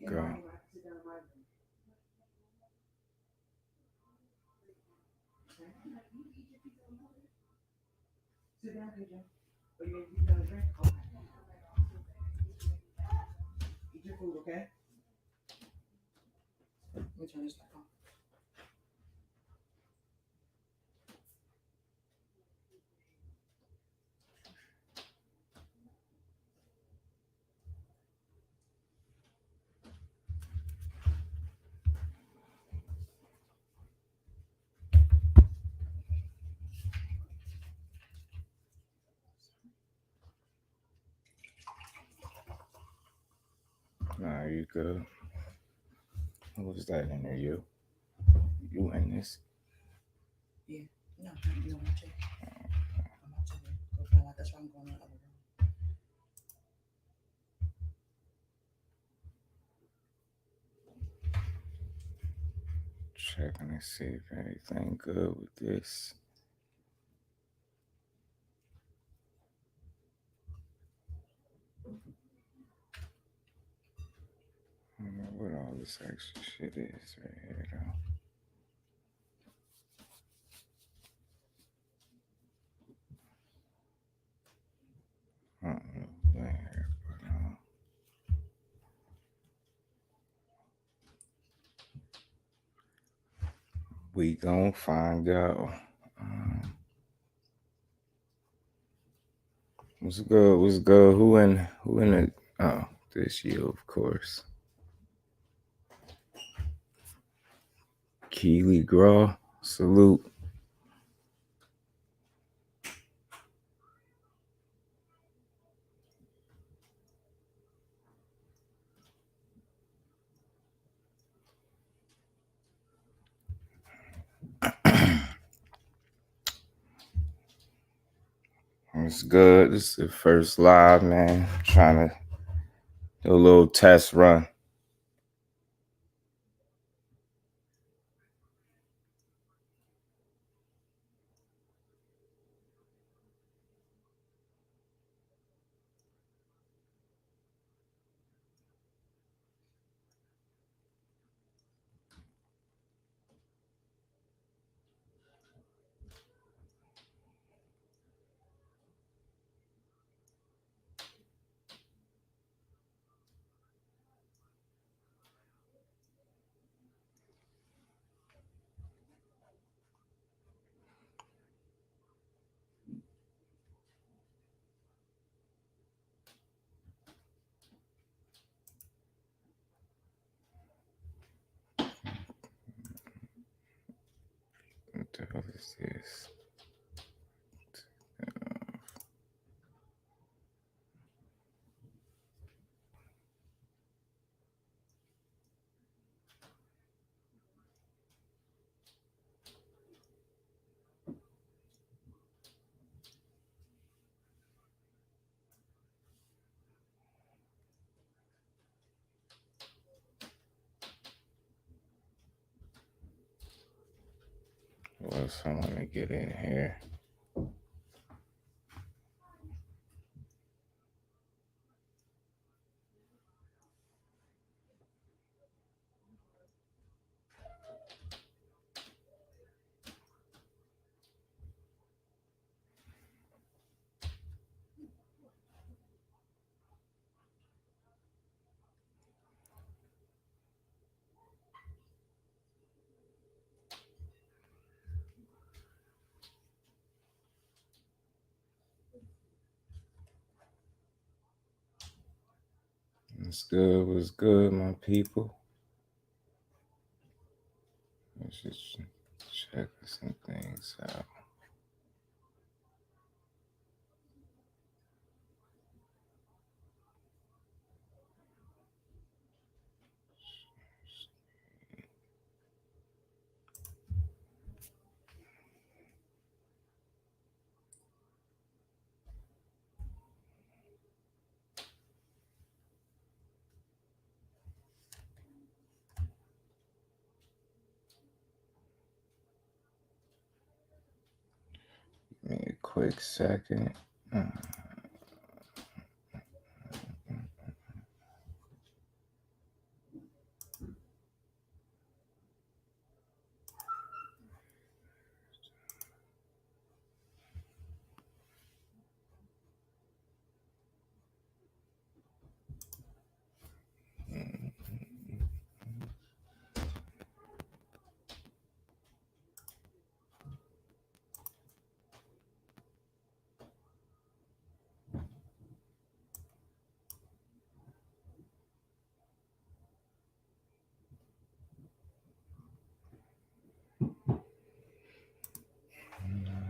go. Eat your food, okay? Let me turn this back on. Nah, you good. What was that in there? You in this? Yeah. No, no, I'm check. I'm out there. Go find out. That's why I'm going in the other room. Checking to see if anything good with this. I don't know what all this extra shit is right here, though. I don't know where, but we gon' find out. What's good? What's good? Who in it? Oh, this you, of course. Keely Graw, salute. It's good. This is the first live, man. Trying to do a little test run. What the hell is this? Well, someone to get in here. What's good, my people? Let's just check some things out. Give me a quick second.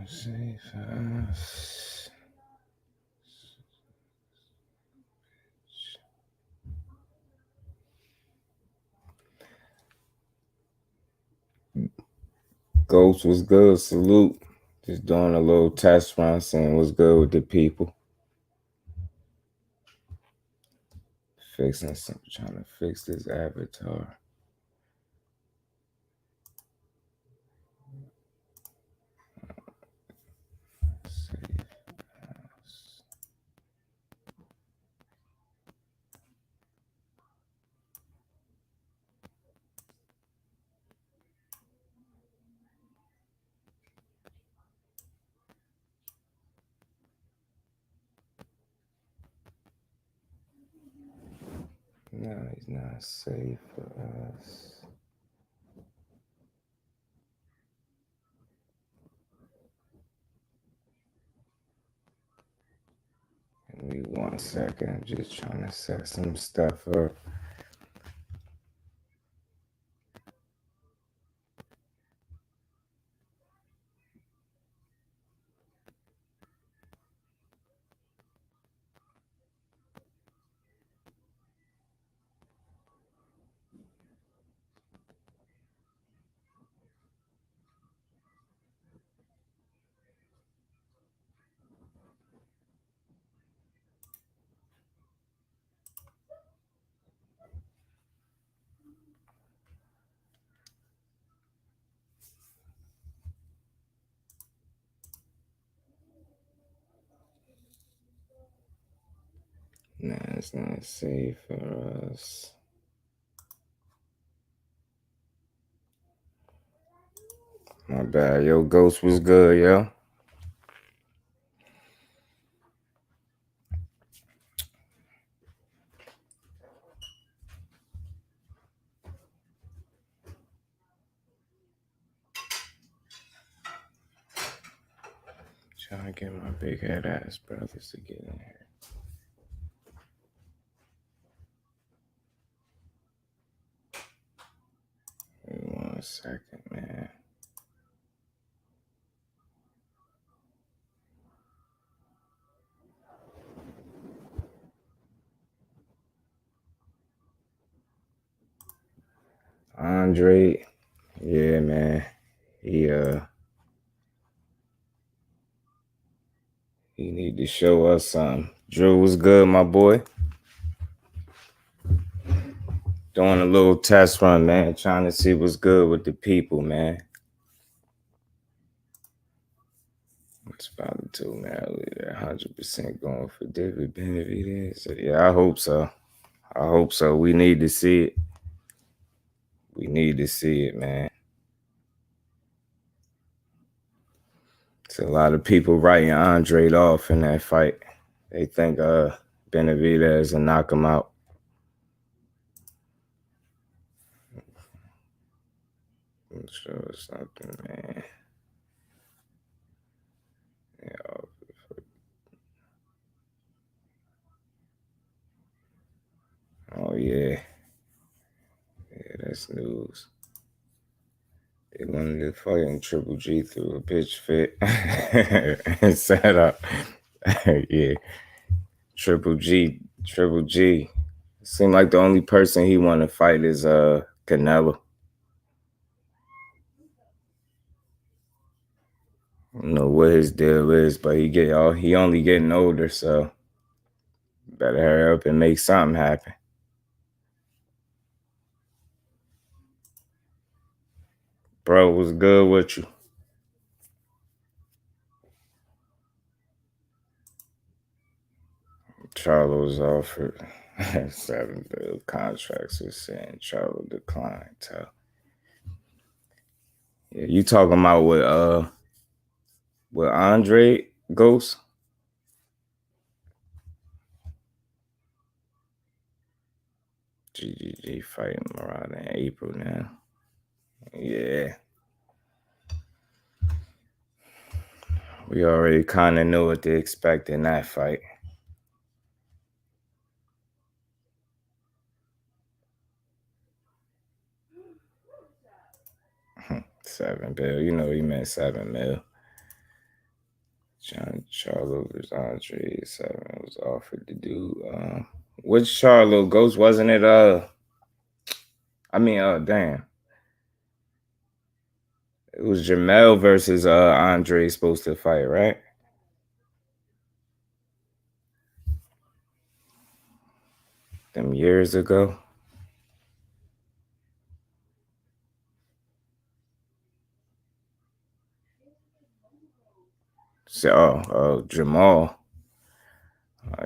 Safe for us. Ghost was good. Salute. Just doing a little test run, seeing what's good with the people. Trying to fix this avatar. Safe house. No, he's not safe for us. Give me 1 second. I'm just trying to set some stuff up. Nah, it's not safe for us. My bad. Yo, Ghost was good, yo. Trying to get my big head ass brothers to get in here. Wait 1 second, man. Andre, yeah, man. He need to show us something. Drew was good, my boy. Doing a little test run, man. Trying to see what's good with the people, man. It's probably too, man. 100% going for David Benavidez. So, yeah, I hope so. I hope so. We need to see it. We need to see it, man. It's a lot of people writing Andre off in that fight. They think Benavidez will knock him out. I'm sure it's something, man. Yeah. Oh, yeah. Yeah, that's news. They wanted to fucking Triple G through a bitch fit and set up. Yeah. Triple G. Seemed like the only person he want to fight is Canelo. I don't know what his deal is, but he only getting older, so better hurry up and make something happen. Bro, what's good with you? Charlo's offered 7 bill contracts is saying Charlo declined. So. Yeah, you talking about with Andre Ghost? GGG fighting around in April now. Yeah. We already kind of knew what to expect in that fight. $7 bill. You know he meant $7 mil. Charlo versus Andre 7 was offered to do. Which Charlo Ghost wasn't it? Damn. It was Jamel versus Andre supposed to fight, right? Them years ago. So, Jamal.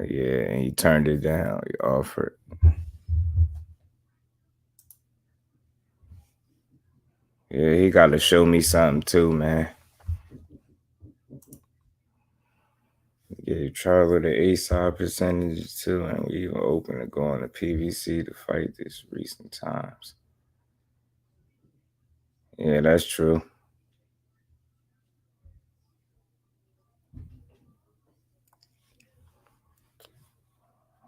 Yeah, and he turned it down. He offered. Yeah, he got to show me something too, man. Gave Charlo the A-side percentage too, and we even open to go on the PVC to fight this recent times. Yeah, that's true.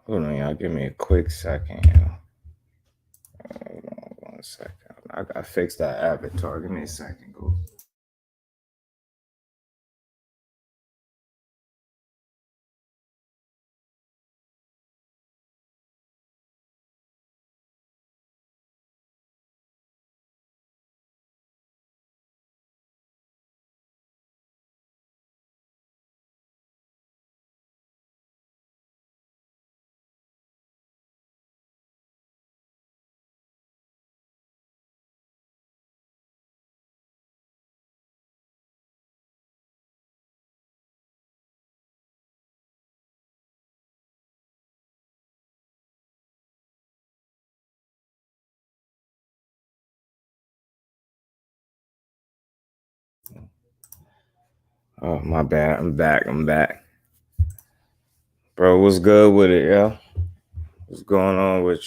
Hold on, y'all. Give me a quick second. Hold on 1 second. I gotta fix that avatar. Give me a second, go. Oh, my bad. I'm back. Bro, what's good with it, yo? What's going on with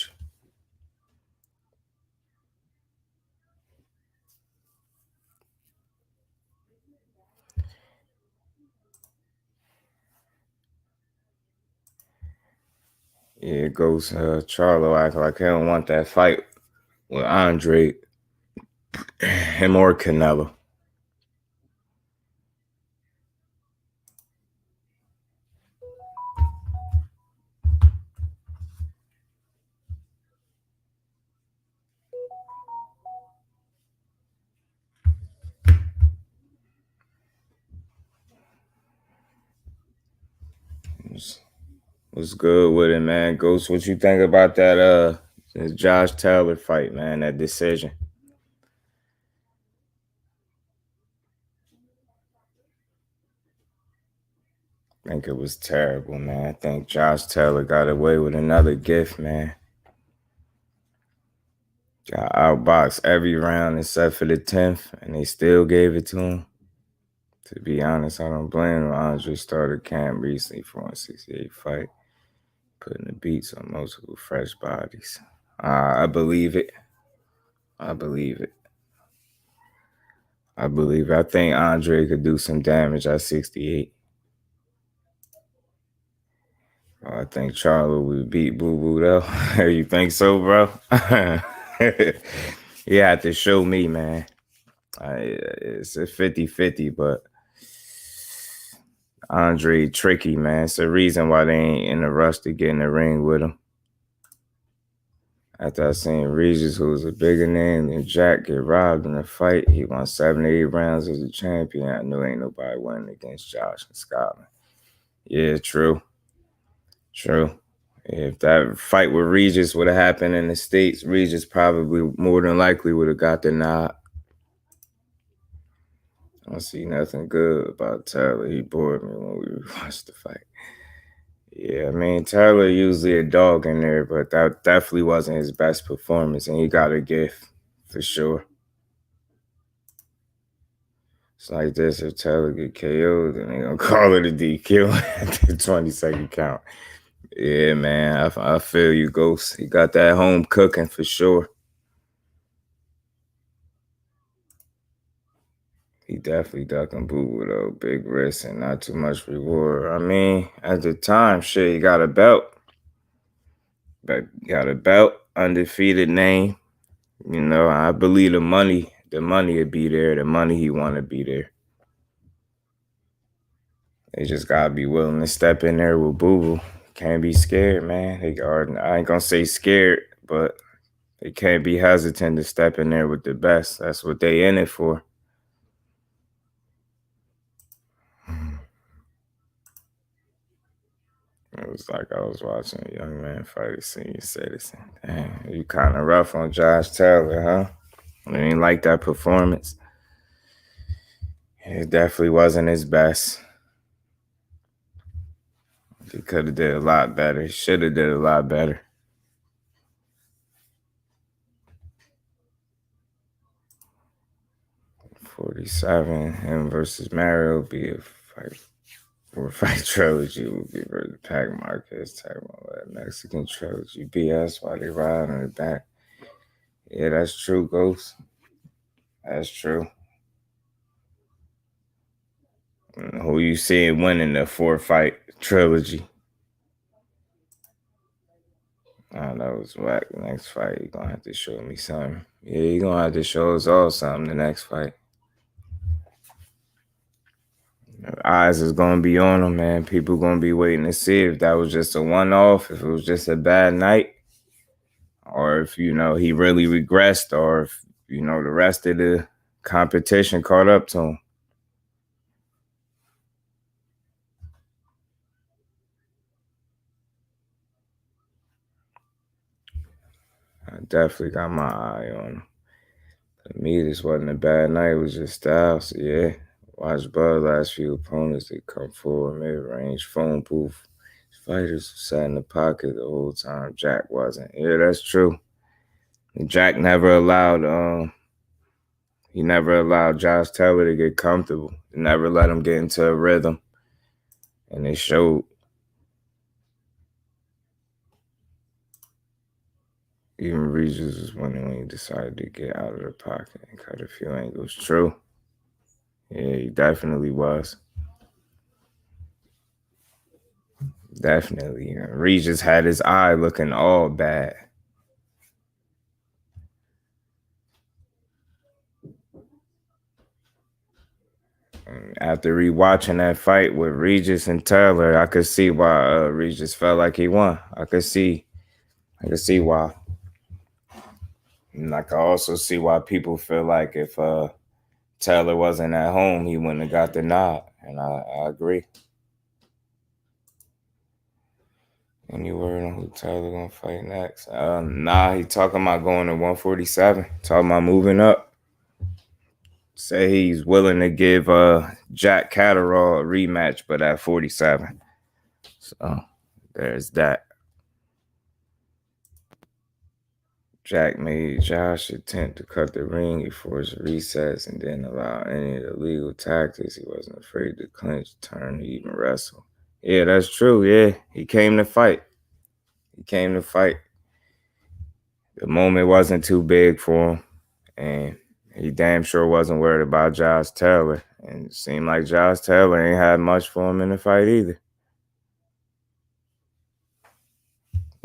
you? Yeah, it goes Charlo act like he don't want that fight with Andre, him or Canelo. What's good with it, man? Ghost, what you think about that Josh Taylor fight, man? That decision. I think it was terrible, man. I think Josh Taylor got away with another gift, man. Got outboxed every round except for the 10th, and they still gave it to him. To be honest, I don't blame him. Andre started camp recently for a 168 fight, putting the beats on multiple fresh bodies. I believe it. I believe it. I think Andre could do some damage at 68. I think Charlo would beat Boo Boo though. You think so, bro? You have to show me, man. It's a 50-50, but Andre tricky, man. It's the reason why they ain't in a rush to get in the ring with him. After I seen Regis, who was a bigger name than Jack, get robbed in a fight, he won 78 rounds as a champion. I knew ain't nobody winning against Josh in Scotland. Yeah, true. If that fight with Regis would have happened in the States, Regis probably more than likely would have got the nod. I don't see nothing good about Tyler. He bored me when we watched the fight. Yeah, I mean, Tyler usually a dog in there, but that definitely wasn't his best performance, and he got a gift for sure. It's like this: if Tyler get KO'd, then they gonna call it a DQ at the 22nd count. Yeah, man, I feel you, Ghost. He got that home cooking for sure. He definitely ducking Boo though. Big risk and not too much reward. I mean, at the time, shit, he got a belt. But got a belt, undefeated name. You know, I believe the money would be there. The money he want to be there. They just gotta be willing to step in there with Boo Boo. Can't be scared, man. I ain't gonna say scared, but they can't be hesitant to step in there with the best. That's what they in it for. It was like I was watching a young man fight a senior citizen. Dang, you kind of rough on Josh Taylor, huh? I ain't like that performance. It definitely wasn't his best. He could have did a lot better. He should have did a lot better. 47, him versus Mario would be a fight. Or fight trilogy would be versus Pac Marquez, talking about that Mexican trilogy BS while they ride on the back. Yeah, that's true, Ghost. That's true. Who you seeing winning the 4-fight trilogy? Oh, that was whack. The next fight, you're gonna have to show me something. Yeah, you're gonna have to show us all something the next fight. Eyes is gonna be on him, man. People gonna be waiting to see if that was just a one-off, if it was just a bad night, or if he really regressed, or if the rest of the competition caught up to him. I definitely got my eye on him. To me, this wasn't a bad night. It was just style. So yeah, watch Bud last few opponents that come forward, mid-range, phone booth. Fighters sat in the pocket the whole time. Jack wasn't. Yeah, that's true. Jack never allowed Josh Taylor to get comfortable. He never let him get into a rhythm. And it showed. Even Regis was winning when he decided to get out of the pocket and cut a few angles. True. Yeah, he definitely was. Definitely. Regis had his eye looking all bad. And after rewatching that fight with Regis and Taylor, I could see why Regis felt like he won. I could see why. And I could also see why people feel like if Taylor wasn't at home, he wouldn't have got the nod. And I agree. Any word on who Taylor gonna fight next? Nah, he talking about going to 147. Talking about moving up. Say he's willing to give Jack Catterall a rematch, but at 47. So there's that. Jack made Josh attempt to cut the ring. He forced resets and didn't allow any of the legal tactics. He wasn't afraid to clinch, turn, or even wrestle. Yeah, that's true. Yeah, he came to fight. The moment wasn't too big for him, and he damn sure wasn't worried about Josh Taylor. And it seemed like Josh Taylor ain't had much for him in the fight either.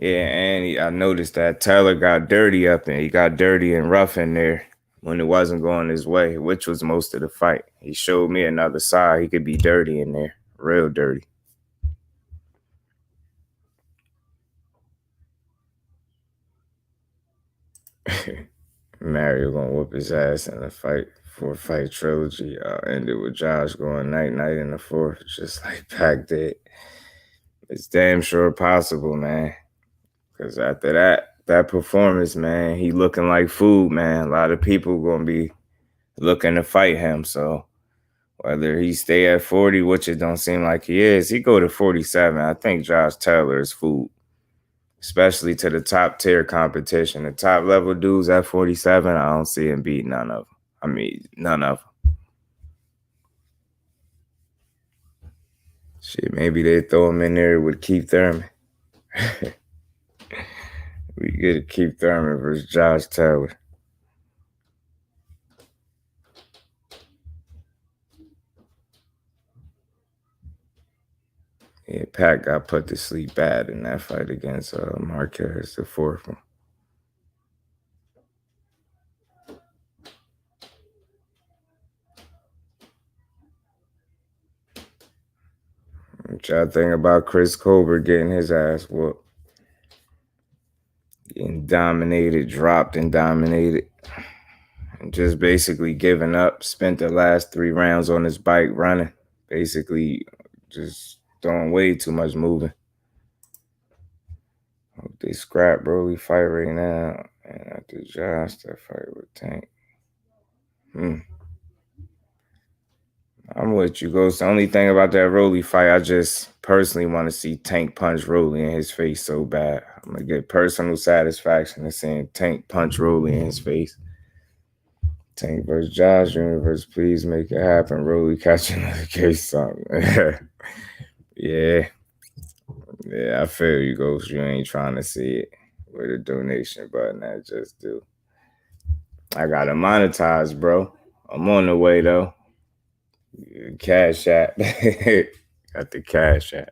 Yeah, and I noticed that Taylor got dirty up and he got dirty and rough in there when it wasn't going his way, which was most of the fight. He showed me another side. He could be dirty in there, real dirty. Mario gonna whoop his ass in a fight for a fight trilogy. Ended with Josh going night in the fourth, just like Pac did. It's damn sure possible, man. Because after that performance, man, he looking like food, man. A lot of people gonna be looking to fight him. So whether he stay at 40, which it don't seem like he is, he go to 47. I think Josh Taylor is food, especially to the top tier competition. The top level dudes at 47, I don't see him beat none of them. I mean, none of them. Shit, maybe they throw him in there with Keith Thurman. We get a Keith Thurman versus Josh Taylor. Yeah, Pat got put to sleep bad in that fight against Marquez, the fourth one. What y'all think about Chris Colbert getting his ass whooped? Getting dominated, dropped and dominated. And just basically giving up. Spent the last 3 rounds on his bike running. Basically just doing way too much moving. Hope they scrap Broly fight right now. And after Josh, that fight with Tank. I'm with you, Ghost. The only thing about that Rolly fight, I just personally want to see Tank punch Rolly in his face so bad. I'm going to get personal satisfaction in seeing Tank punch Rolly in his face. Tank versus Josh Universe, please make it happen. Rolly catch another case something. Yeah. Yeah, I feel you, Ghost. You ain't trying to see it with a donation button. I just do. I got to monetize, bro. I'm on the way, though. Cash App. Got the Cash App.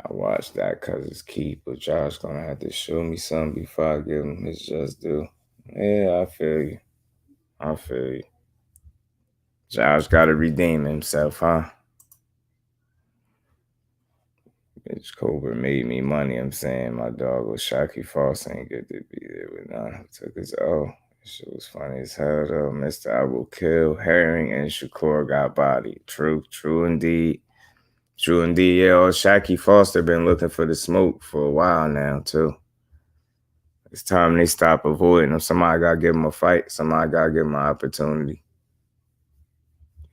I watched that because it's key, but Josh gonna have to show me something before I give him his just due. Yeah, I feel you. I feel you. Josh gotta redeem himself, huh? Bitch, Cobra made me money. I'm saying my dog was Shocky False ain't good to be there with none. Took his O. Shit was funny as hell though. Mr. I Will Kill, Herring, and Shakur got bodied. True indeed. True indeed. Yeah, old Shacky Foster been looking for the smoke for a while now, too. It's time they stop avoiding him. Somebody got to give him a fight. Somebody got to give him an opportunity.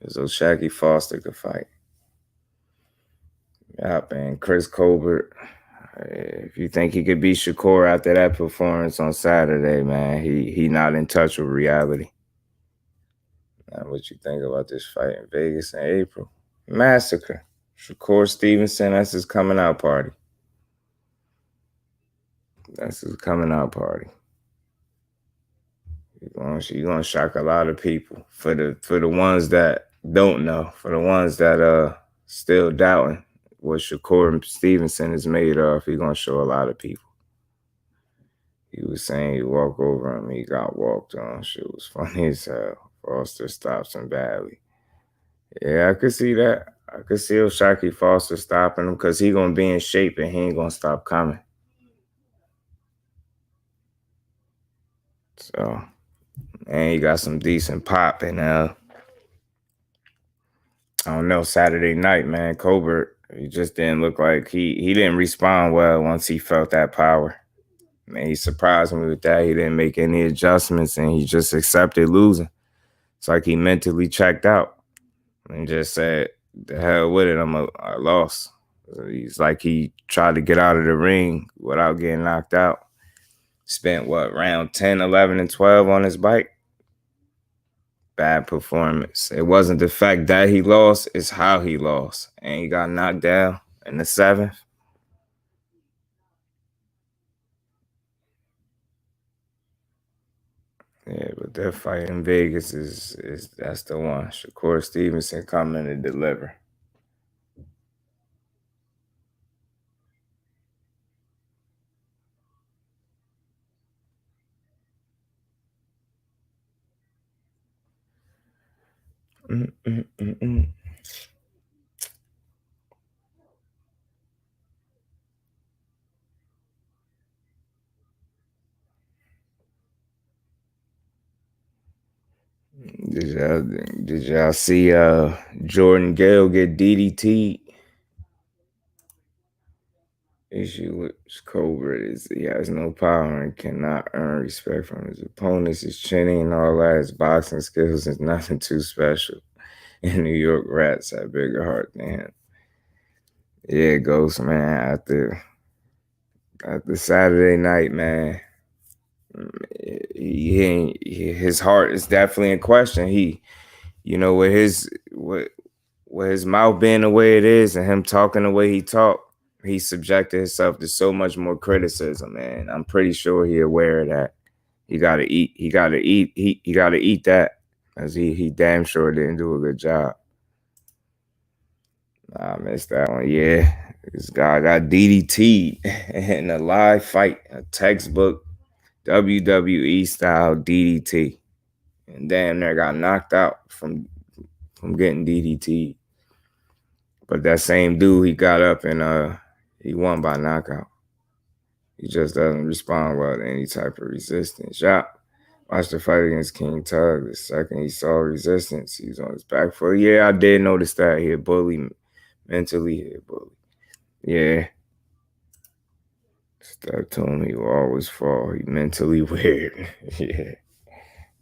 So Shacky Foster could fight. Yep, and Chris Colbert, if you think he could beat Shakur after that performance on Saturday, man, he not in touch with reality. Now, what you think about this fight in Vegas in April? Massacre. Shakur Stevenson, that's his coming out party. That's his coming out party. You're gonna shock a lot of people. For the ones that don't know, for the ones that still doubting what Shakur Stevenson is made of, he's gonna show a lot of people. He was saying he walked over him, he got walked on. Shit was funny as hell. Foster stops him badly. Yeah, I could see that. I could see Shaky Foster stopping him because he gonna be in shape and he ain't gonna stop coming. So, and he got some decent pop and I don't know, Saturday night, man, Colbert, he just didn't look like he didn't respond well once he felt that power. Man, he surprised me with that. He didn't make any adjustments and he just accepted losing. It's like he mentally checked out and just said, the hell with it, I lost. He's like he tried to get out of the ring without getting knocked out. Spent round 10, 11, and 12 on his bike? Bad performance. It wasn't the fact that he lost, it's how he lost. And he got knocked down in the 7th. Yeah, but that fight in Vegas is that's the one. Shakur Stevenson coming to deliver. Did y'all see Jordan Gale get DDT'd? Issue with Cobra is he has no power and cannot earn respect from his opponents. His chinning and all that, his boxing skills is nothing too special. And New York Rats have bigger heart than him. Yeah, Ghost, man. After Saturday night, man, his heart is definitely in question. With his mouth being the way it is and him talking the way he talked, he subjected himself to so much more criticism, man. I'm pretty sure he aware of that. He gotta eat. He gotta eat that, because he damn sure didn't do a good job. I missed that one. Yeah, this guy got DDT'd in a live fight, a textbook WWE style DDT, and damn near got knocked out from from getting DDT. But that same dude, he got up and he won by knockout. He just doesn't respond well to any type of resistance. Yeah. Watched the fight against King Tug. The second he saw resistance, he was on his back foot. Yeah, I did notice that. He a bully. Mentally, he a bully. Yeah. Steph told him he will always fall. He mentally weird. Yeah.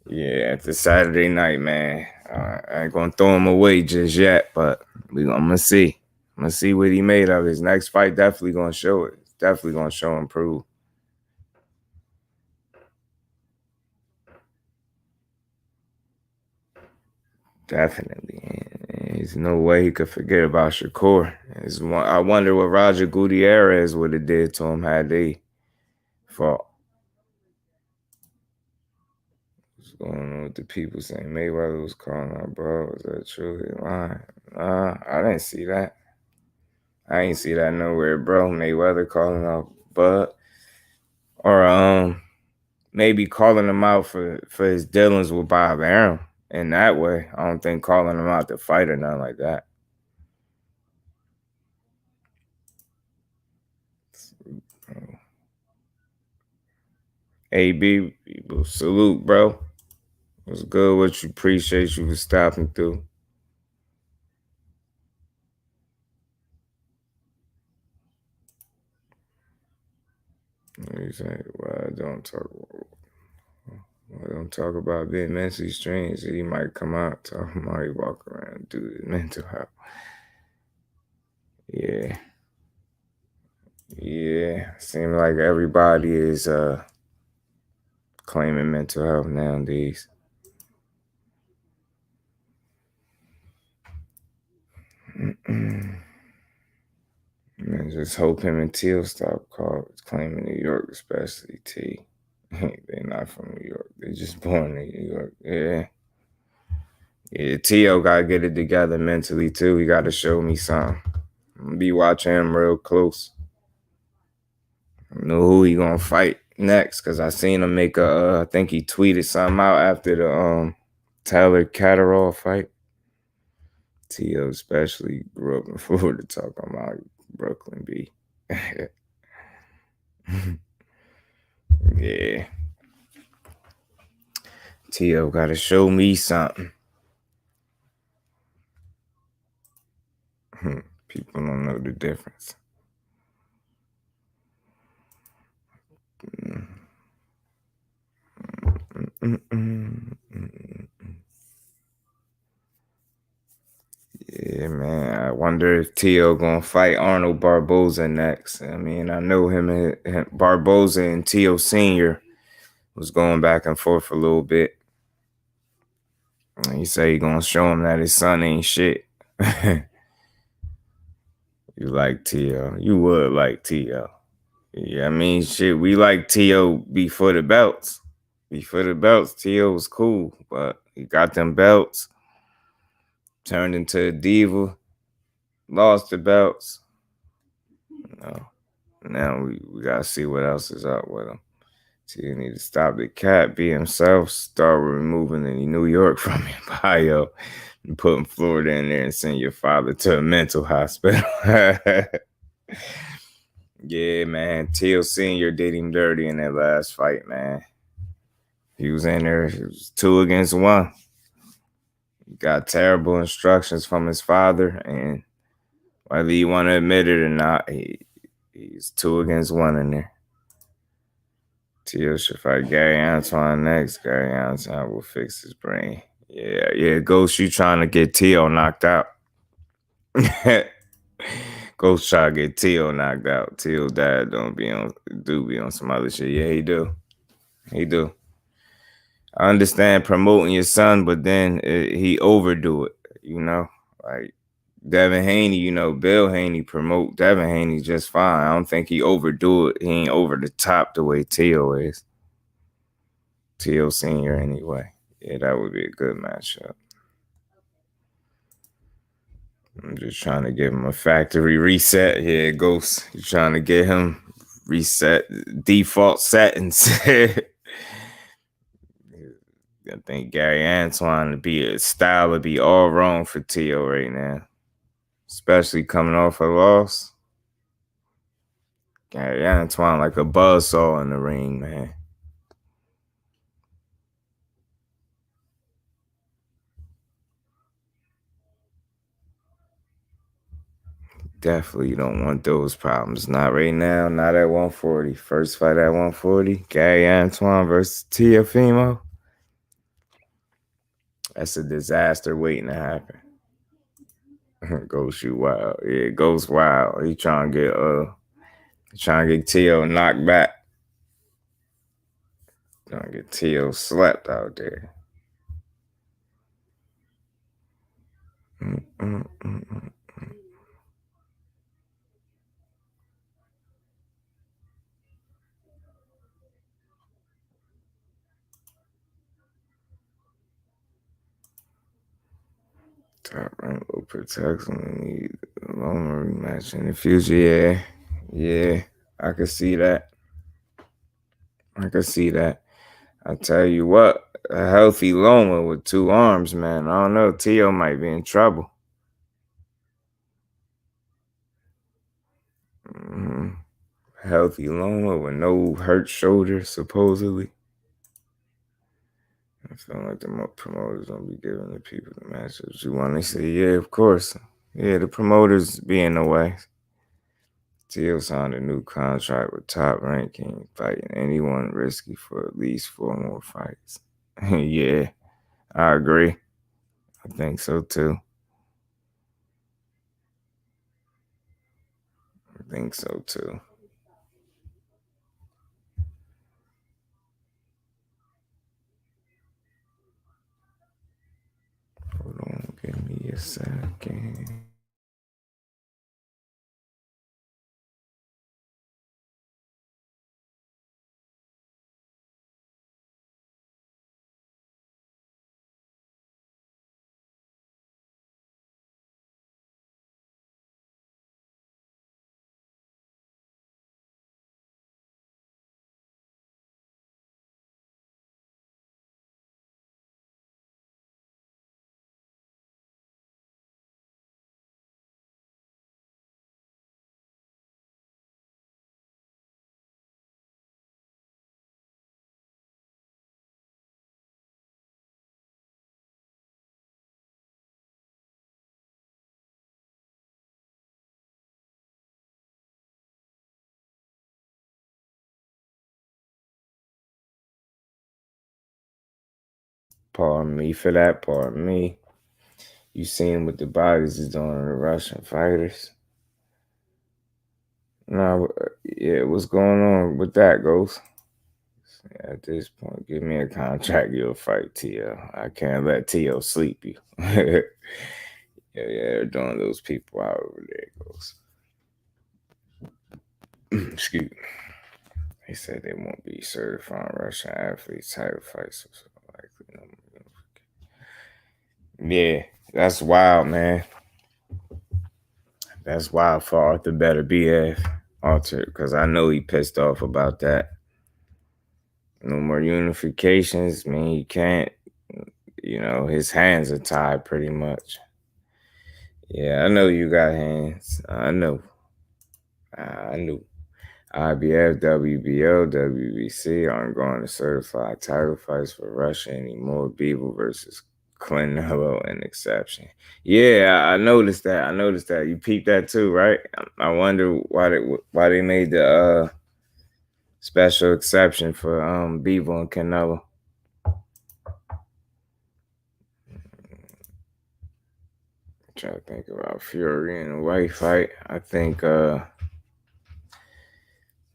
Yeah, after Saturday night, man. I ain't gonna throw him away just yet, but I'm gonna see. I'm gonna see what he made of. His next fight definitely gonna show it. Definitely gonna show him prove. Definitely. There's no way he could forget about Shakur. I wonder what Roger Gutierrez would have did to him had they fought. What's going on with the people saying Mayweather was calling out, bro? Is that truly lying? Nah, I didn't see that. I ain't see that nowhere, bro. Mayweather calling out Bud. Or maybe calling him out for his dealings with Bob Arum in that way. I don't think calling him out to fight or nothing like that. AB, salute, bro. It was good what you appreciate you for stopping through. You say, well, don't talk about being mentally strange. He might come out talking about he walk around and do his mental health. Yeah. Yeah. Seems like everybody is claiming mental health nowadays. Man, just hope him and Teal stop claiming New York, especially T. They're not from New York. They're just born in New York. Yeah. Yeah, T.O. got to get it together mentally, too. He got to show me something. I'm going to be watching him real close. I know who he going to fight next because I seen him make I think he tweeted something out after the Tyler Catterall fight. T.O. especially grew up in Florida talking about Brooklyn B. Yeah. T.O. got to show me something. People don't know the difference. Yeah, man. I wonder if T.O. gonna fight Arnold Barboza next. I mean, I know him and Barboza and T.O. Sr. was going back and forth a little bit. And he say he gonna show him that his son ain't shit. You like T.O. You would like T.O. Yeah, I mean, shit, we like T.O. before the belts. Before the belts, T.O. was cool, but he got them belts, turned into a diva, lost the belts. No. Now we gotta see what else is up with him. T.O. need to stop the cat, be himself, start removing any New York from your bio, and putting Florida in there and send your father to a mental hospital. Yeah, man. T.O. Sr. did him dirty in that last fight, man. He was in there. It was 2 against 1. He got terrible instructions from his father, and whether you want to admit it or not, he's 2 against 1 in there. T.O. should fight Gary Antoine next. Gary Antoine will fix his brain. Yeah. Ghost, you trying to get T.O. knocked out. Ghost try to get T.O. knocked out. T.O. dad be on some other shit. Yeah, he do. I understand promoting your son, but then he overdo it, like Devin Haney, Bill Haney promote Devin Haney just fine. I don't think he overdo it. He ain't over the top the way T.O. is. T.O. Sr. anyway. Yeah, that would be a good matchup. I'm just trying to give him a factory reset. Yeah, Ghost. You're trying to get him reset default settings. I think Gary Antoine style would be all wrong for Tio right now, especially coming off a loss. Gary Antoine like a buzzsaw in the ring, man. Definitely don't want those problems. Not right now. Not at 140. First fight at 140. Gary Antoine versus Teofimo. That's a disaster waiting to happen. Ghost shoot wild. Yeah, Ghost wild. He trying to get Tio knocked back. Trying to get Tio slept out there. Top rank will protect him. Need a long rematch in the future. Yeah. Yeah. I can see that. I tell you what, a healthy Loma with 2 arms, man. I don't know. Tio might be in trouble. Mm-hmm. Healthy Loma with no hurt shoulder, supposedly. I feel like the promoters don't be giving the people the matchups you want. They say, yeah, of course. Yeah, the promoters be in the way. Tio signed a new contract with Top Ranking, fighting anyone risky for at least 4 more fights. Yeah, I agree. I think so too. Hold on, give me a second. Pardon me for that. Pardon me. You seen what the bodies is doing to the Russian fighters? No, yeah, what's going on with that, Ghost? At this point, give me a contract, you'll fight Tio. I can't let Tio sleep you. Yeah, they're doing those people out over there, Ghost. Excuse me. They said they won't be certifying Russian athletes title fights. So likely, yeah, that's wild, man. That's wild for Arthur Better BF. Arthur, because I know he pissed off about that. No more unifications, man. He can't, his hands are tied pretty much. Yeah, I know you got hands. I know. I knew. IBF, WBO, WBC aren't going to certify title fights for Russia anymore. Beeble versus Canelo, an exception. Yeah, I noticed that. You peeped that too, right? I wonder why they made the special exception for Beeble and Canelo. I'm trying to think about Fury and a White fight. I think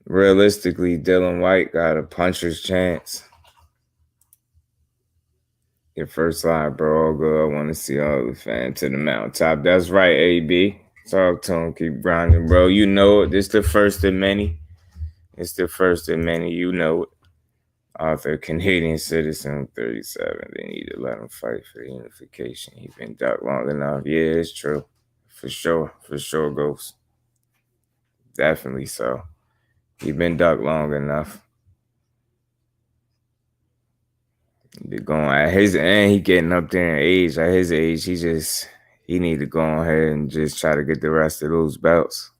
realistically, Dylan White got a puncher's chance. Your first line, bro. All good. I want to see all the fans to the mountaintop. That's right, AB. Talk to him. Keep grinding, bro. You know it. This the first of many. You know it. Arthur, Canadian citizen, 37. They need to let him fight for the unification. He's been ducked long enough. Yeah, it's true. For sure. Ghost. Definitely so. He's been ducked long enough. Going at his and he getting up there in age. At his age, he need to go ahead and just try to get the rest of those belts.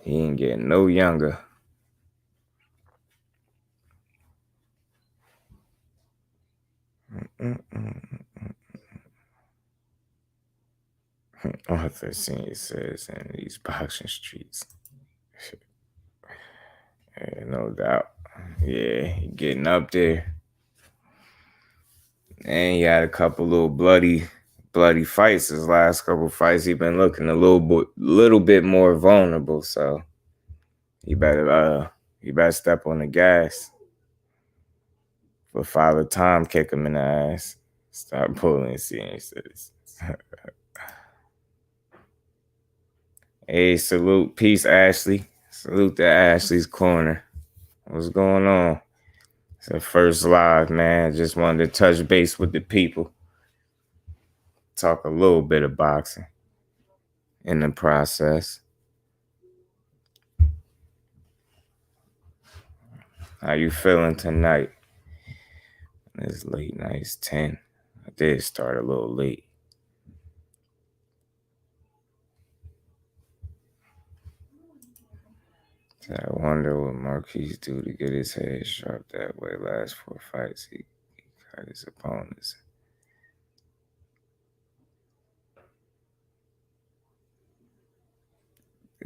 He ain't getting no younger. Arthur Senior says in these boxing streets. Yeah, no doubt. Yeah, he getting up there. And he had a couple little bloody fights. His last couple fights, he been looking a little bit more vulnerable. So he better step on the gas. For Father Time, kick him in the ass. Stop pulling CNCs. Hey, salute. Peace, Ashley. Salute to Ashley's Corner. What's going on? It's the first live, man. Just wanted to touch base with the people. Talk a little bit of boxing in the process. How you feeling tonight? It's late night. It's 10. I did start a little late. So I wonder what Marquise do to get his head sharp that way. Last 4 fights, he cut his opponents.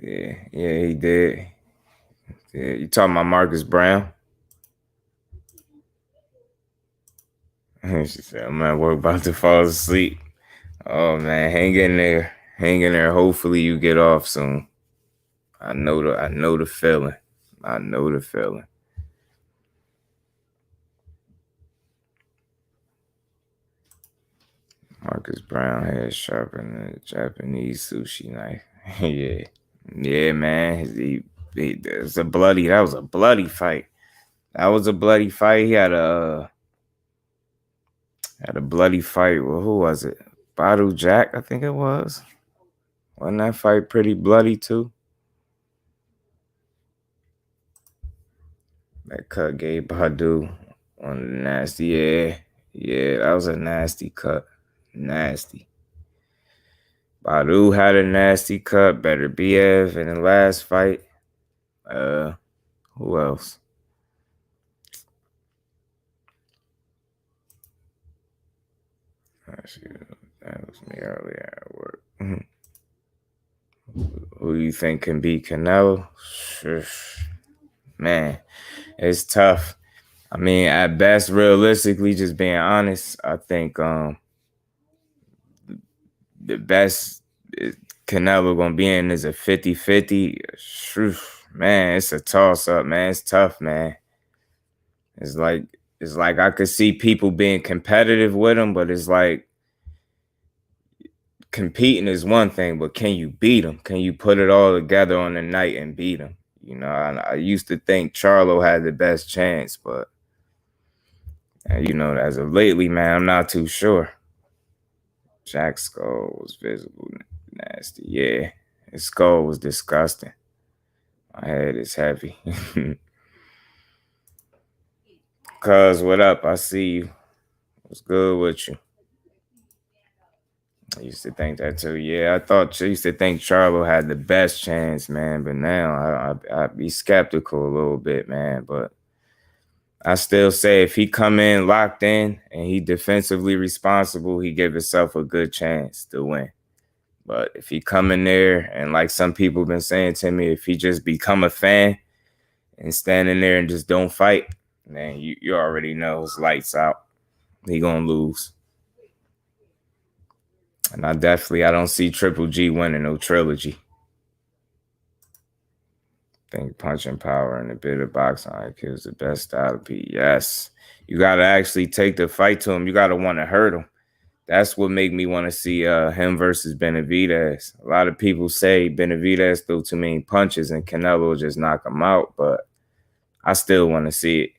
Yeah, he did. Yeah, you talking about Marcus Brown? She said, I'm at work about to fall asleep. Oh man, hang in there. Hopefully you get off soon. I know the feeling. Marcus Brown head sharper than a Japanese sushi knife. Yeah, man. That was a bloody fight. He had a bloody fight. Well, who was it? Badu Jack, I think it was. Wasn't that fight pretty bloody too? That cut gave Badu on the nasty. Yeah, that was a nasty cut. Nasty. Badu had a nasty cut. Better BF in the last fight. Who else? That was me earlier at work. Who do you think can beat Canelo? Man, it's tough. I mean, at best, realistically, just being honest, I think the best Canelo gonna be in is a 50-50. Man, it's a toss-up, man. It's tough, man. It's like I could see people being competitive with him, but it's like competing is one thing, but can you beat him? Can you put it all together on the night and beat him? You know, I used to think Charlo had the best chance, but you know, as of lately, man, I'm not too sure. Jack's skull was visible, nasty. Yeah, his skull was disgusting. My head is heavy. Cuz, what up? I see you. What's good with you? I used to think that too. Yeah, I used to think Charlo had the best chance, man. But now I'd be skeptical a little bit, man. But I still say if he come in locked in and he defensively responsible, he give himself a good chance to win. But if he come in there and like some people been saying to me, if he just become a fan and standing there and just don't fight, man, you already know his lights out. He gonna lose. And I don't see Triple G winning no trilogy. I think punching power and a bit of boxing IQ is the best style of beat. Yes. You gotta actually take the fight to him. You gotta want to hurt him. That's what made me want to see him versus Benavidez. A lot of people say Benavidez threw too many punches and Canelo just knock him out, but I still want to see it.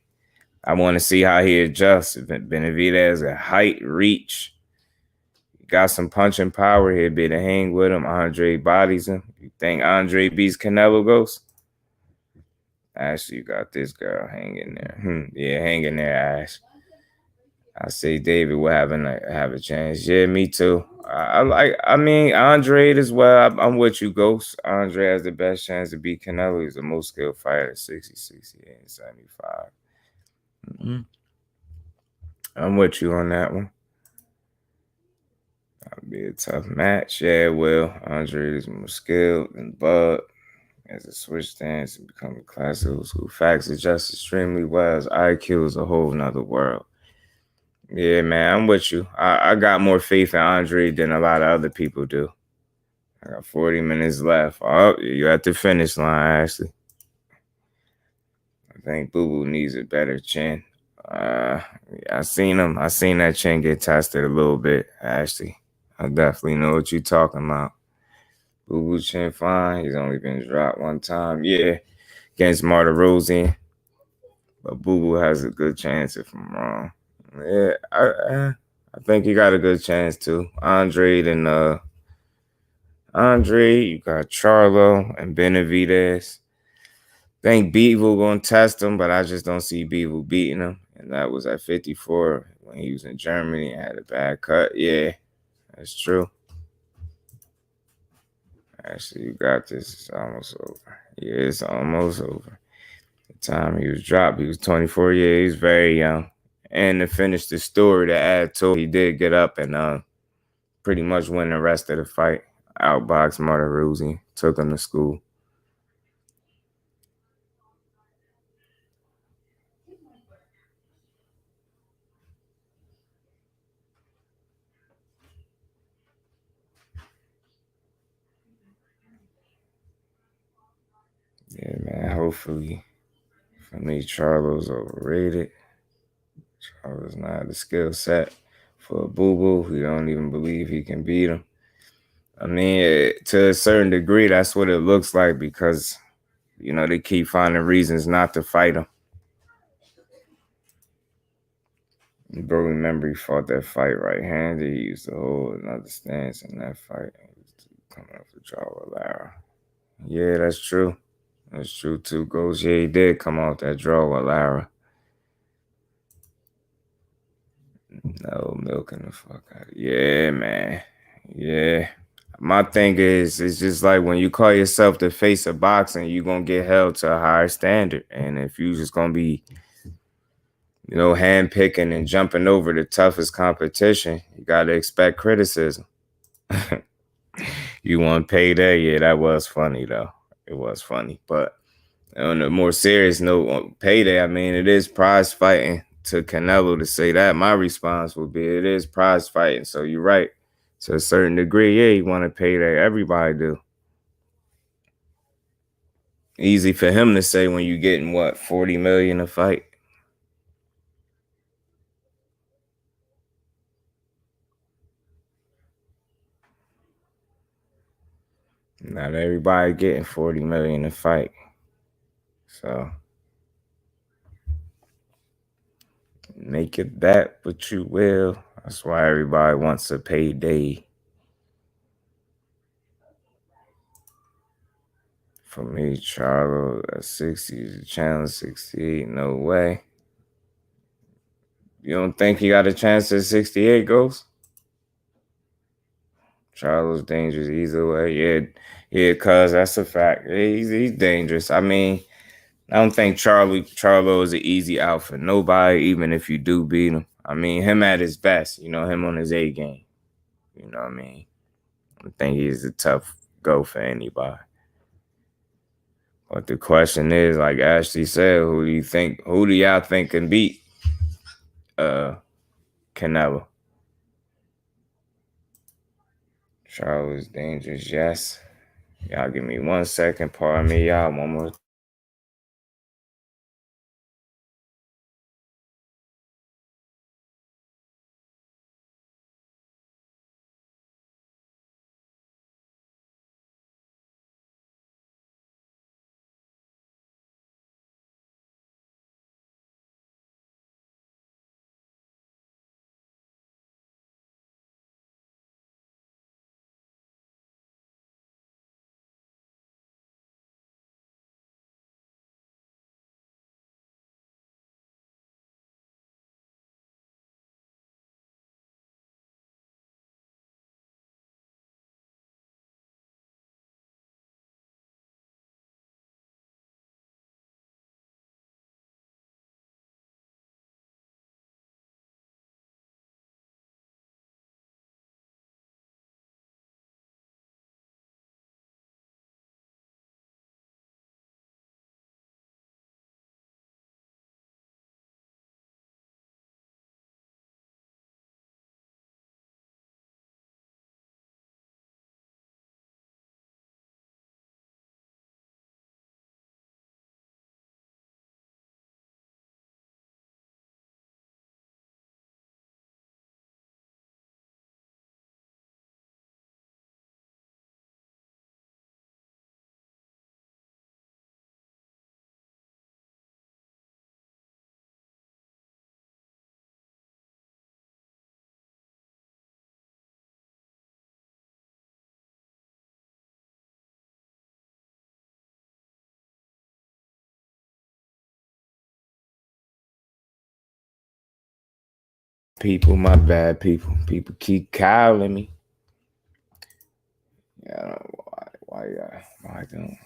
I want to see how he adjusts. Benavidez at height, reach, got some punching power. He'll be to hang with him. Andre bodies him. You think Andre beats Canelo, Ghost? Ashley, you got this girl hanging there. Yeah, hanging there, Ash. I say David will have a chance. Yeah, me too. I mean, Andre as well. I'm with you, Ghost. Andre has the best chance to beat Canelo. He's the most skilled fighter at 60, 68, and 75. Mm-hmm. I'm with you on that one. That'll be a tough match. Yeah, well, Andre is more skilled than Bud. As a switch stance and become a classical school. Facts adjust extremely well. His IQ is a whole nother world. Yeah, man, I'm with you. I got more faith in Andre than a lot of other people do. I got 40 minutes left. Oh, you're at the finish line, Ashley. I think Boo Boo needs a better chin. I seen him. I seen that chin get tested a little bit, Ashley. I definitely know what you're talking about. Boo Boo chin fine. He's only been dropped one time. Yeah, against Martirosian. But Boo Boo has a good chance if I'm wrong. Yeah, I think he got a good chance too. Andre, you got Charlo and Benavidez. I think Beagle gonna test him, but I just don't see Beagle beating him. And that was at 54 when he was in Germany and had a bad cut. Yeah, that's true. Actually, you got this. It's almost over. Yeah, it's almost over. The time he was dropped, he was 24 years. He's very young. And to finish the story, to add to it, he did get up and pretty much win the rest of the fight. Outboxed Martirosian, took him to school. Yeah, man. Hopefully, for me, Charlo's overrated. Charlo's not the skill set for a Boo Boo. He don't even believe he can beat him. I mean, to a certain degree, that's what it looks like because, they keep finding reasons not to fight him. Bro, remember he fought that fight right-handed. He used to hold another stance in that fight. He used to come up to draw with Lara. Yeah, that's true. That's true too. Goes, yeah, he did come out that draw with Lara. No, milking the fuck out of it. Yeah, man. Yeah. My thing is, it's just like when you call yourself the face of boxing, you're going to get held to a higher standard. And if you just going to be, hand picking and jumping over the toughest competition, you got to expect criticism. You want payday? Yeah, that was funny, though. It was funny. But on a more serious note, on payday, I mean, it is prize fighting. To Canelo to say that, my response would be, it is prize fighting. So you're right. To a certain degree, yeah, you want to pay that. Everybody do. Easy for him to say when you getting what, 40 million a fight. Not everybody getting 40 million a fight. So make it that, but you will. That's why everybody wants a payday. For me, Charlo at 60 is a challenge. 68, no way. You don't think he got a chance at 68, Ghost? Charlo's dangerous either way. Yeah, cuz that's a fact. Yeah, he's dangerous. I mean, I don't think Charlo is an easy out for nobody, even if you do beat him. I mean, him at his best, him on his A game. You know what I mean? I think he's a tough go for anybody. But the question is, like Ashley said, who do y'all think can beat Canelo? Charlo is dangerous, yes. Y'all give me 1 second, pardon me, y'all. One more People, my bad people. People keep calling me. Yeah, I don't know why don't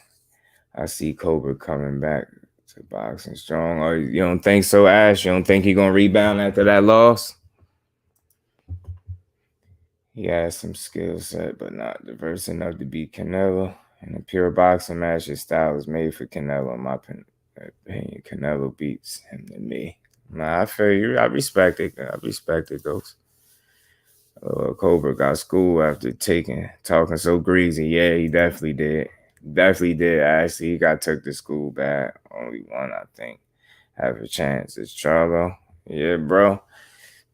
I see Cobra coming back to boxing strong? Or you don't think so, Ash? You don't think he gonna rebound after that loss? He has some skill set, but not diverse enough to beat Canelo. In a pure boxing match, his style is made for Canelo. In my opinion, Canelo beats him to me. Nah, I feel you. I respect it. I respect it, Ghost. Cobra got school after talking so greasy. Yeah, he definitely did. Definitely did. Actually, he got took to school bad. Only one, I think, have a chance. It's Charlo. Yeah, bro.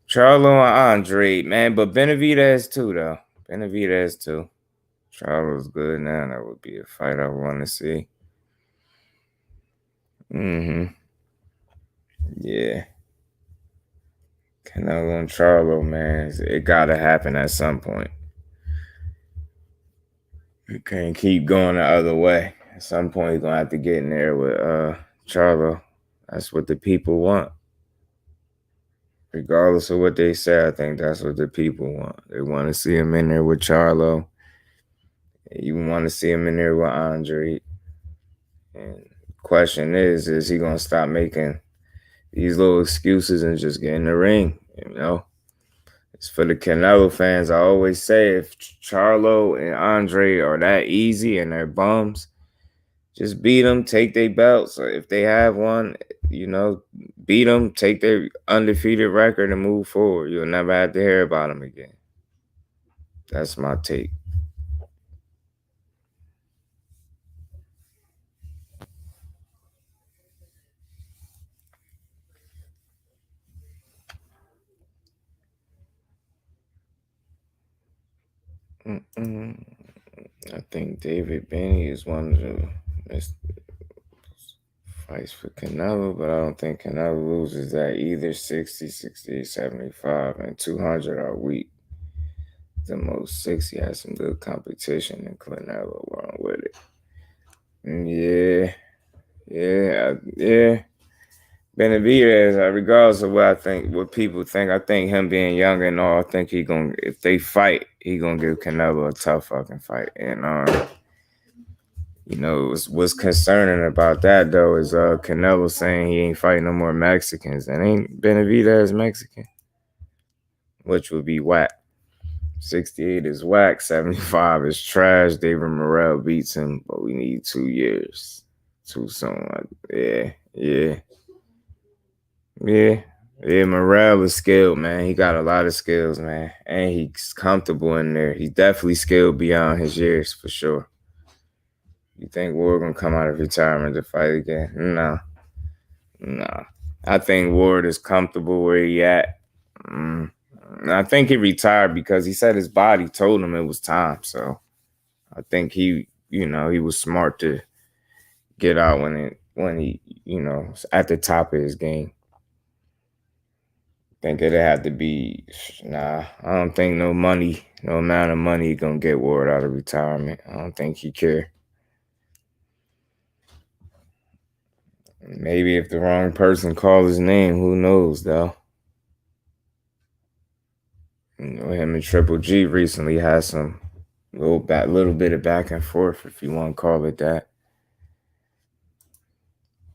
Charlo and Andre, man. But Benavidez too, though. Benavidez too. Charlo's good now. That would be a fight I want to see. Mm-hmm. Yeah. Canelo and Charlo, man. It gotta happen at some point. You can't keep going the other way. At some point, you're gonna have to get in there with Charlo. That's what the people want. Regardless of what they say, I think that's what the people want. They want to see him in there with Charlo. You want to see him in there with Andre. And question is he gonna stop making these little excuses and just get in the ring? You know, it's for the Canelo fans. I always say if Charlo and Andre are that easy and they're bums, just beat them, take their belts. Or if they have one, beat them, take their undefeated record and move forward. You'll never have to hear about them again. That's my take. Mm-mm. I think David Benny is one of the best fights for Canelo, but I don't think Canelo loses that either. 60, 68, 75, and 200 are weak. The most 60 has some good competition, and Canelo wrong with it. Yeah. Benavidez, regardless of what people think, I think him being young and all, I think if they fight, he gonna give Canelo a tough fucking fight. And what's concerning about that though is Canelo saying he ain't fighting no more Mexicans, and ain't Benavidez Mexican, which would be whack. 68 is whack, 75 is trash. David Morrell beats him, but we need 2 years. Too soon. Yeah. Yeah, Morrell is skilled, man. He got a lot of skills, man. And he's comfortable in there. He's definitely skilled beyond his years, for sure. You think Ward gonna come out of retirement to fight again? Nah. I think Ward is comfortable where he at. I think he retired because he said his body told him it was time. So I think he was smart to get out when he, at the top of his game. Think it'd have to be I don't think no amount of money gonna get Ward out of retirement. I don't think he care. Maybe if the wrong person called his name, who knows though. Him and Triple G recently had some little bit of back and forth, if you want to call it that.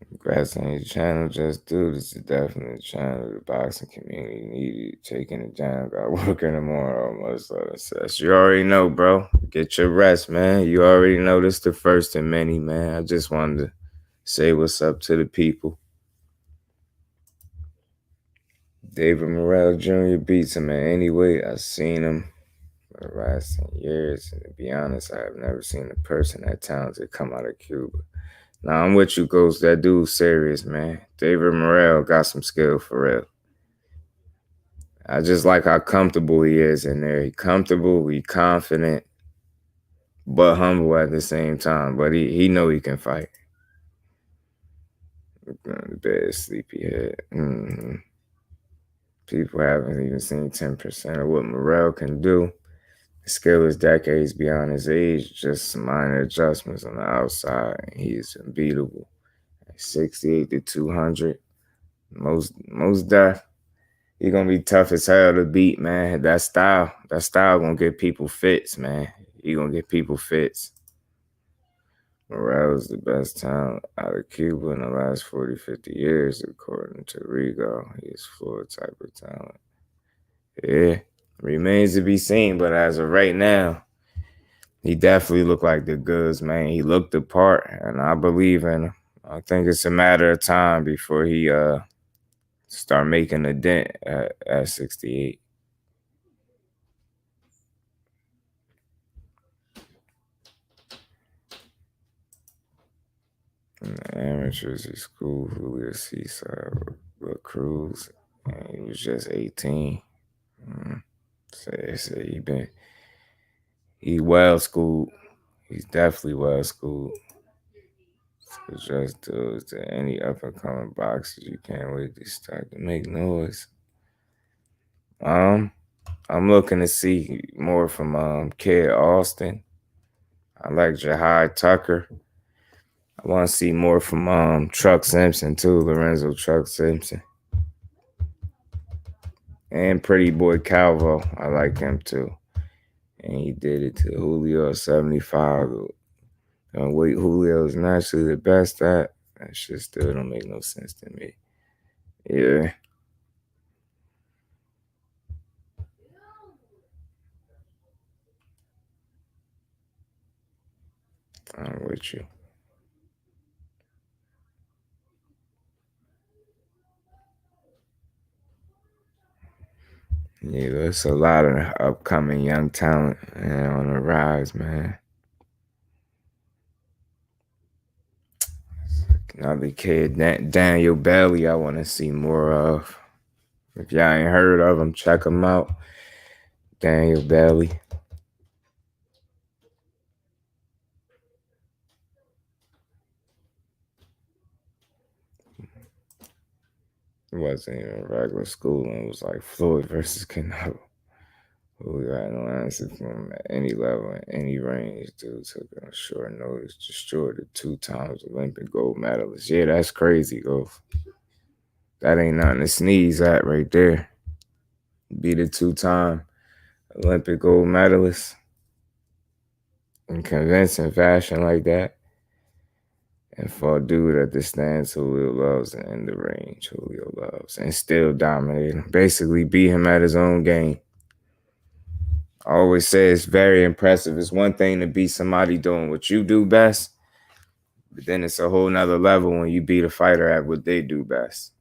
Congrats on your channel, just do. This is definitely a channel the boxing community needed. Taking it down, got working tomorrow. Much success. You already know, bro. Get your rest, man. You already know this the first of many, man. I just wanted to say what's up to the people. David Morrell Jr. beats him at any weight. I've seen him for the last 10 years. And to be honest, I have never seen a person that talented come out of Cuba. Now, I'm with you, Ghost. That dude's serious, man. David Morrell got some skill for real. I just like how comfortable he is in there. He comfortable, he confident, but humble at the same time. But he know he can fight. The bad sleepyhead. People haven't even seen 10% of what Morrell can do. His skill is decades beyond his age, just some minor adjustments on the outside. He is unbeatable. 68 to 200. Most deaf. He gonna be tough as hell to beat, man. That style gonna get people fits, man. He gonna get people fits. Morrell is the best talent out of Cuba in the last 40, 50 years, according to Rigo. He's Floyd type of talent. Yeah, remains to be seen, but as of right now, he definitely looked like the goods, man. He looked the part, and I believe in him. I think it's a matter of time before he start making a dent at 68. In the amateurs, he schooled Julio Seaside with Cruz, and he was just 18. So they say he well schooled. He's definitely well schooled. So just dudes to any up and coming boxers, you can't wait to start to make noise. I'm looking to see more from Kid Austin. I like Jahai Tucker. I want to see more from Truck Simpson too, Lorenzo Truck Simpson. And Pretty Boy Calvo. I like him too. And he did it to Julio 75. Wait, Julio is naturally the best at. That shit still don't make no sense to me. Yeah. I'm with you. Yeah, there's a lot of upcoming young talent on the rise, man. Another kid, Daniel Bailey, I want to see more of. If y'all ain't heard of him, check him out. Daniel Bailey. It wasn't even regular schooling. It was like Floyd versus Canelo. Who got no answer from at any level, in any range. Dude took it on short notice, destroyed the 2 times Olympic gold medalist. Yeah, that's crazy, Ghost. That ain't nothing to sneeze at right there. Be the 2-time Olympic gold medalist in convincing fashion like that. And for a dude at the stands Julio loves and in the range Julio loves and still dominate him. Basically beat him at his own game. I always say it's very impressive. It's one thing to beat somebody doing what you do best, but then it's a whole nother level when you beat a fighter at what they do best.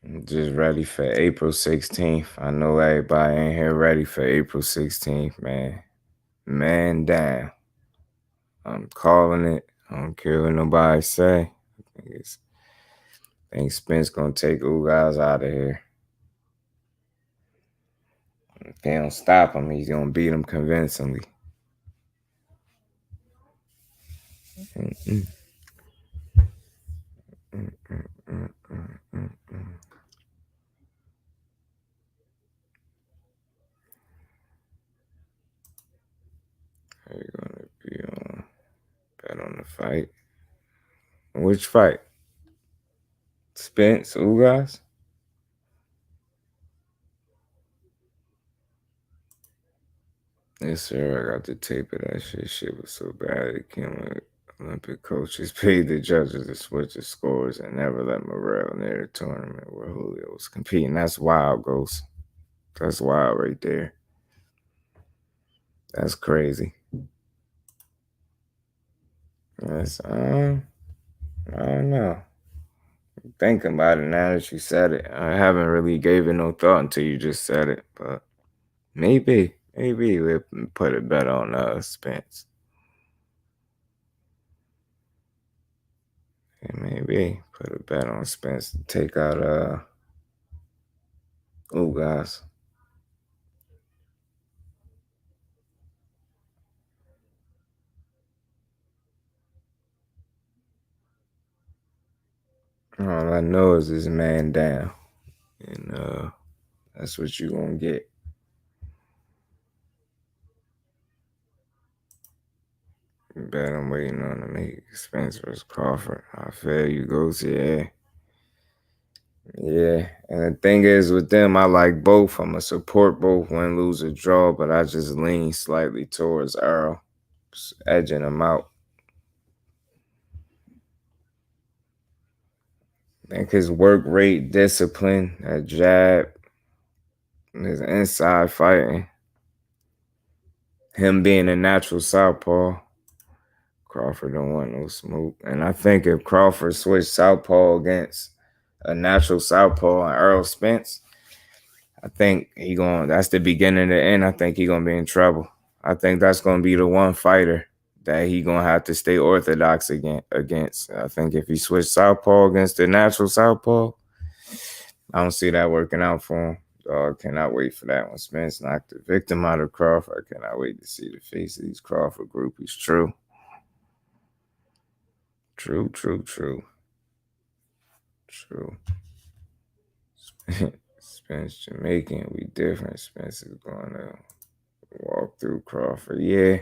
I'm just ready for April 16th. I know everybody ain't here ready for April 16th, man. Man down. I'm calling it. I don't care what nobody say. I think Spence gonna take Ugas out of here. If they don't stop him, he's gonna beat him convincingly. Are you gonna be on bet on the fight? Which fight? Spence, Ugas? Yes, sir. I got the tape of that shit. Shit was so bad. It came with Olympic coaches paid the judges to switch the scores and never let Morrell near the tournament where Julio was competing. That's wild, Ghost. That's wild right there. That's crazy. That's I don't know. Thinking about it now that you said it, I haven't really gave it no thought until you just said it, but maybe we'll put it better on Spence. And maybe put a bet on Spence to take out Ugas. All I know is this man down. And that's what you gonna get. Bet I'm waiting on to make Spence vs. Crawford. I feel you, Ghost. Yeah. Yeah. And the thing is with them, I like both. I'm going to support both, win, lose, or draw, but I just lean slightly towards Earl, edging him out. I think his work rate, discipline, that jab, his inside fighting, him being a natural southpaw. Crawford don't want no smoke. And I think if Crawford switched southpaw against a natural southpaw and Earl Spence, I think that's the beginning to the end. I think he gonna be in trouble. I think that's gonna be the one fighter that he gonna have to stay orthodox against. I think if he switched southpaw against the natural southpaw, I don't see that working out for him. Cannot wait for that one. Spence knocked the victim out of Crawford. I cannot wait to see the face of these Crawford groupies. True. Spence Jamaican, we different. Spence is going to walk through Crawford. Yeah.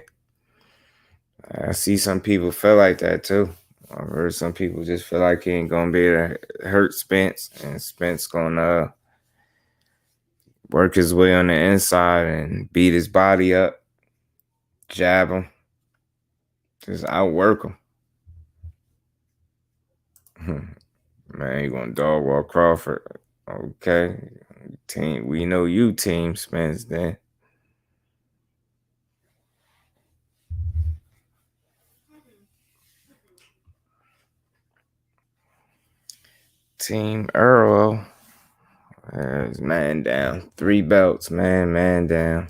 I see some people feel like that too. I've heard some people just feel like he ain't gonna be able to hurt Spence, and Spence gonna work his way on the inside and beat his body up, jab him, just outwork him. Man, you gonna dog walk Crawford? Okay, team. We know you, Team Spence. Then Team Earl. Man down. 3 belts, man down.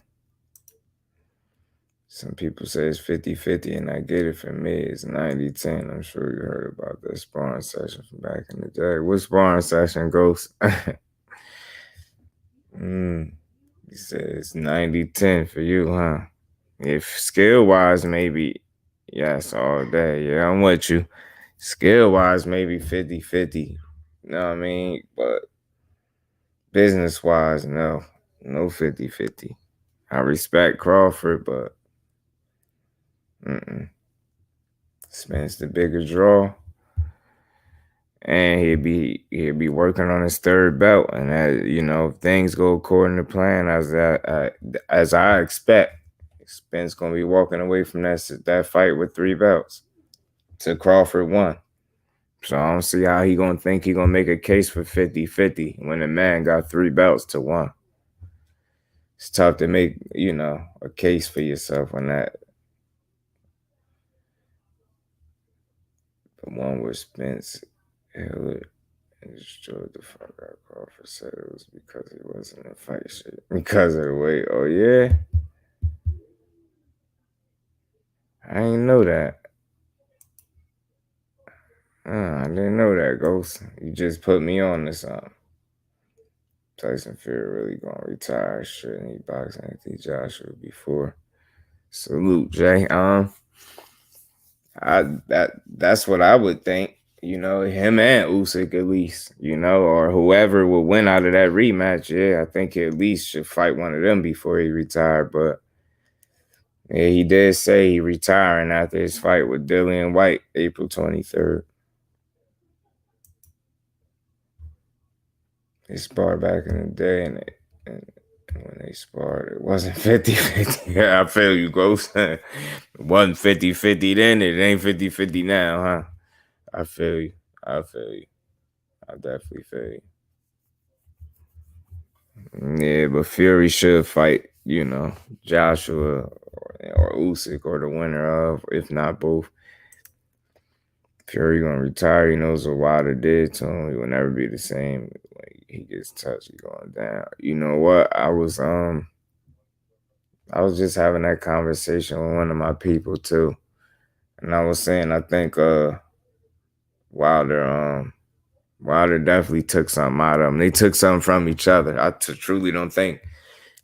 Some people say it's 50-50, and I get it. For me, it's 90-10. I'm sure you heard about that sparring session from back in the day. What sparring session, Ghost? He said it's 90-10 for you, huh? If skill-wise, maybe, yes, all day. Yeah, I'm with you. Skill-wise, maybe 50-50. You know what I mean? But business-wise, no. No 50-50. I respect Crawford, but Spence the bigger draw, and he'd be working on his 3rd belt, and if things go according to plan as I expect, Spence gonna be walking away from that fight with 3 belts to Crawford 1. So I don't see how he gonna think he gonna make a case for 50-50 when the man got 3 belts to 1. It's tough to make a case for yourself when that. The one where Spence held and destroyed the fuck out of Crawford, said it was because he wasn't in fight shit. Because of the weight. Oh, yeah? I ain't know that. I didn't know that, Ghost. You just put me on to something. Tyson Fury really gonna retire. Shouldn't he box Anthony Joshua before? Salute, Jay. That's what I would think. Him and Usyk at least, or whoever will win out of that rematch. Yeah, I think he at least should fight one of them before he retired. But yeah, he did say he retiring after his fight with Dillian White, April 23rd. They sparred back in the day, and when they sparred, it wasn't 50-50. Yeah, I feel you, Ghost. It wasn't 50-50 then. It ain't 50-50 now, huh? I feel you. I definitely feel you. Yeah, but Fury should fight, Joshua or Usyk or the winner of, if not both. Fury gonna retire. He knows what Wilder did to him. He will never be the same. When he gets touched, he going down. You know what? I was just having that conversation with one of my people too, and I was saying I think Wilder definitely took something out of him. They took something from each other. I truly don't think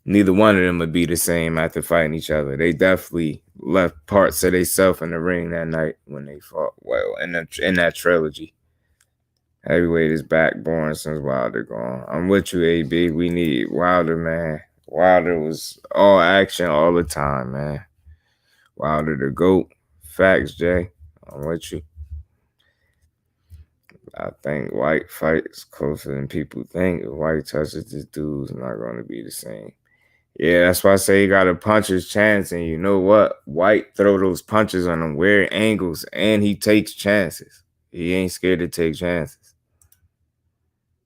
neither one of them would be the same after fighting each other. They definitely left parts of themselves in the ring that night when they fought. Well, in that trilogy, Heavyweight is back, boring since Wilder gone. I'm with you, AB. We need Wilder, man. Wilder was all action all the time, man. Wilder the GOAT. Facts, Jay. I'm with you. I think White fights closer than people think. If White touches this dude, it's not going to be the same. Yeah, that's why I say he got a puncher's chance. And you know what? White throw those punches on them weird angles, and he takes chances. He ain't scared to take chances.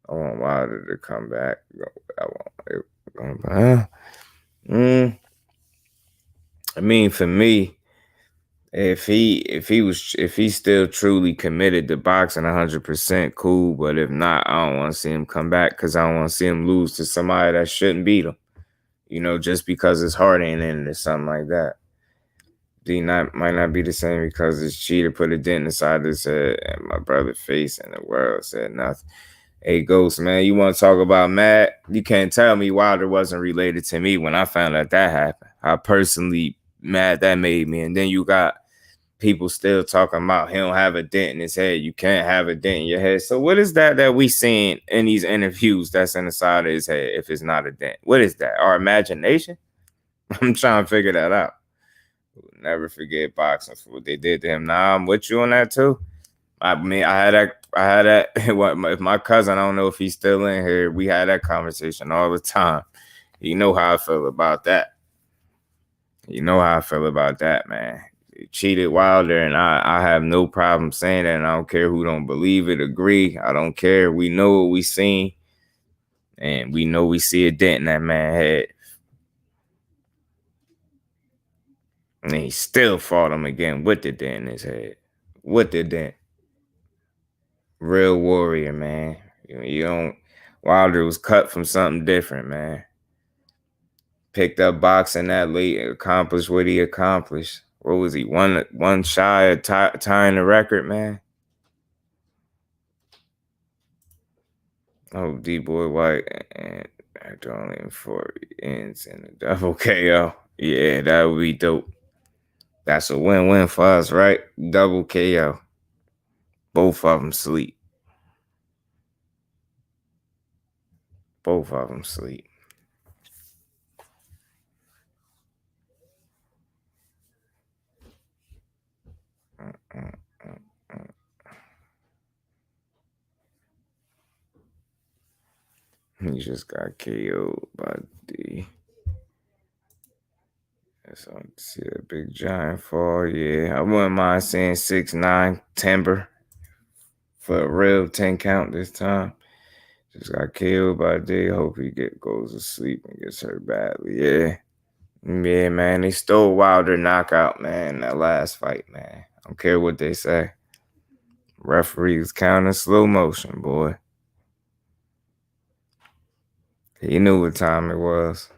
I want Wilder to come back. I mean, for me, if he's still truly committed to boxing 100%, cool. But if not, I don't want to see him come back because I don't want to see him lose to somebody that shouldn't beat him. You know, just because his heart ain't in it or something like that. Might not be the same because his cheater put a dent inside his head and my brother face and the world said nothing. Hey, Ghost, man, you want to talk about Matt? You can't tell me Wilder wasn't related to me when I found out that happened. How personally mad that made me. And then you got people still talking about he don't have a dent in his head. You can't have a dent in your head. So what is that we seeing in these interviews that's in the side of his head if it's not a dent? What is that? Our imagination? I'm trying to figure that out. We'll never forget boxing for what they did to him. Nah, I'm with you on that too. I mean, I had that. If my cousin, I don't know if he's still in here, we had that conversation all the time. You know how I feel about that. You know how I feel about that, man. He cheated Wilder, and I have no problem saying that, and I don't care who don't believe it, agree. I don't care. We know what we seen, and we know we see a dent in that man's head. And he still fought him again with the dent in his head. With the dent. Real warrior, man. You don't. Wilder was cut from something different, man. Picked up boxing that late, accomplished what he accomplished. What was he? One shy of tying the record, man. Oh, D-Boy White and Adrenaline 4 ends in a double KO. Yeah, that would be dope. That's a win-win for us, right? Double KO. Both of them sleep. Both of them sleep. He just got KO'd by D. So see a big giant fall. Yeah, I wouldn't mind seeing 6'9" Timber for a real 10 count this time. Just got KO'd by D. Hope he goes to sleep and gets hurt badly. Yeah. Yeah, man. They stole Wilder knockout, man, that last fight, man. I don't care what they say. Referee was counting slow motion, boy. He knew what time it was.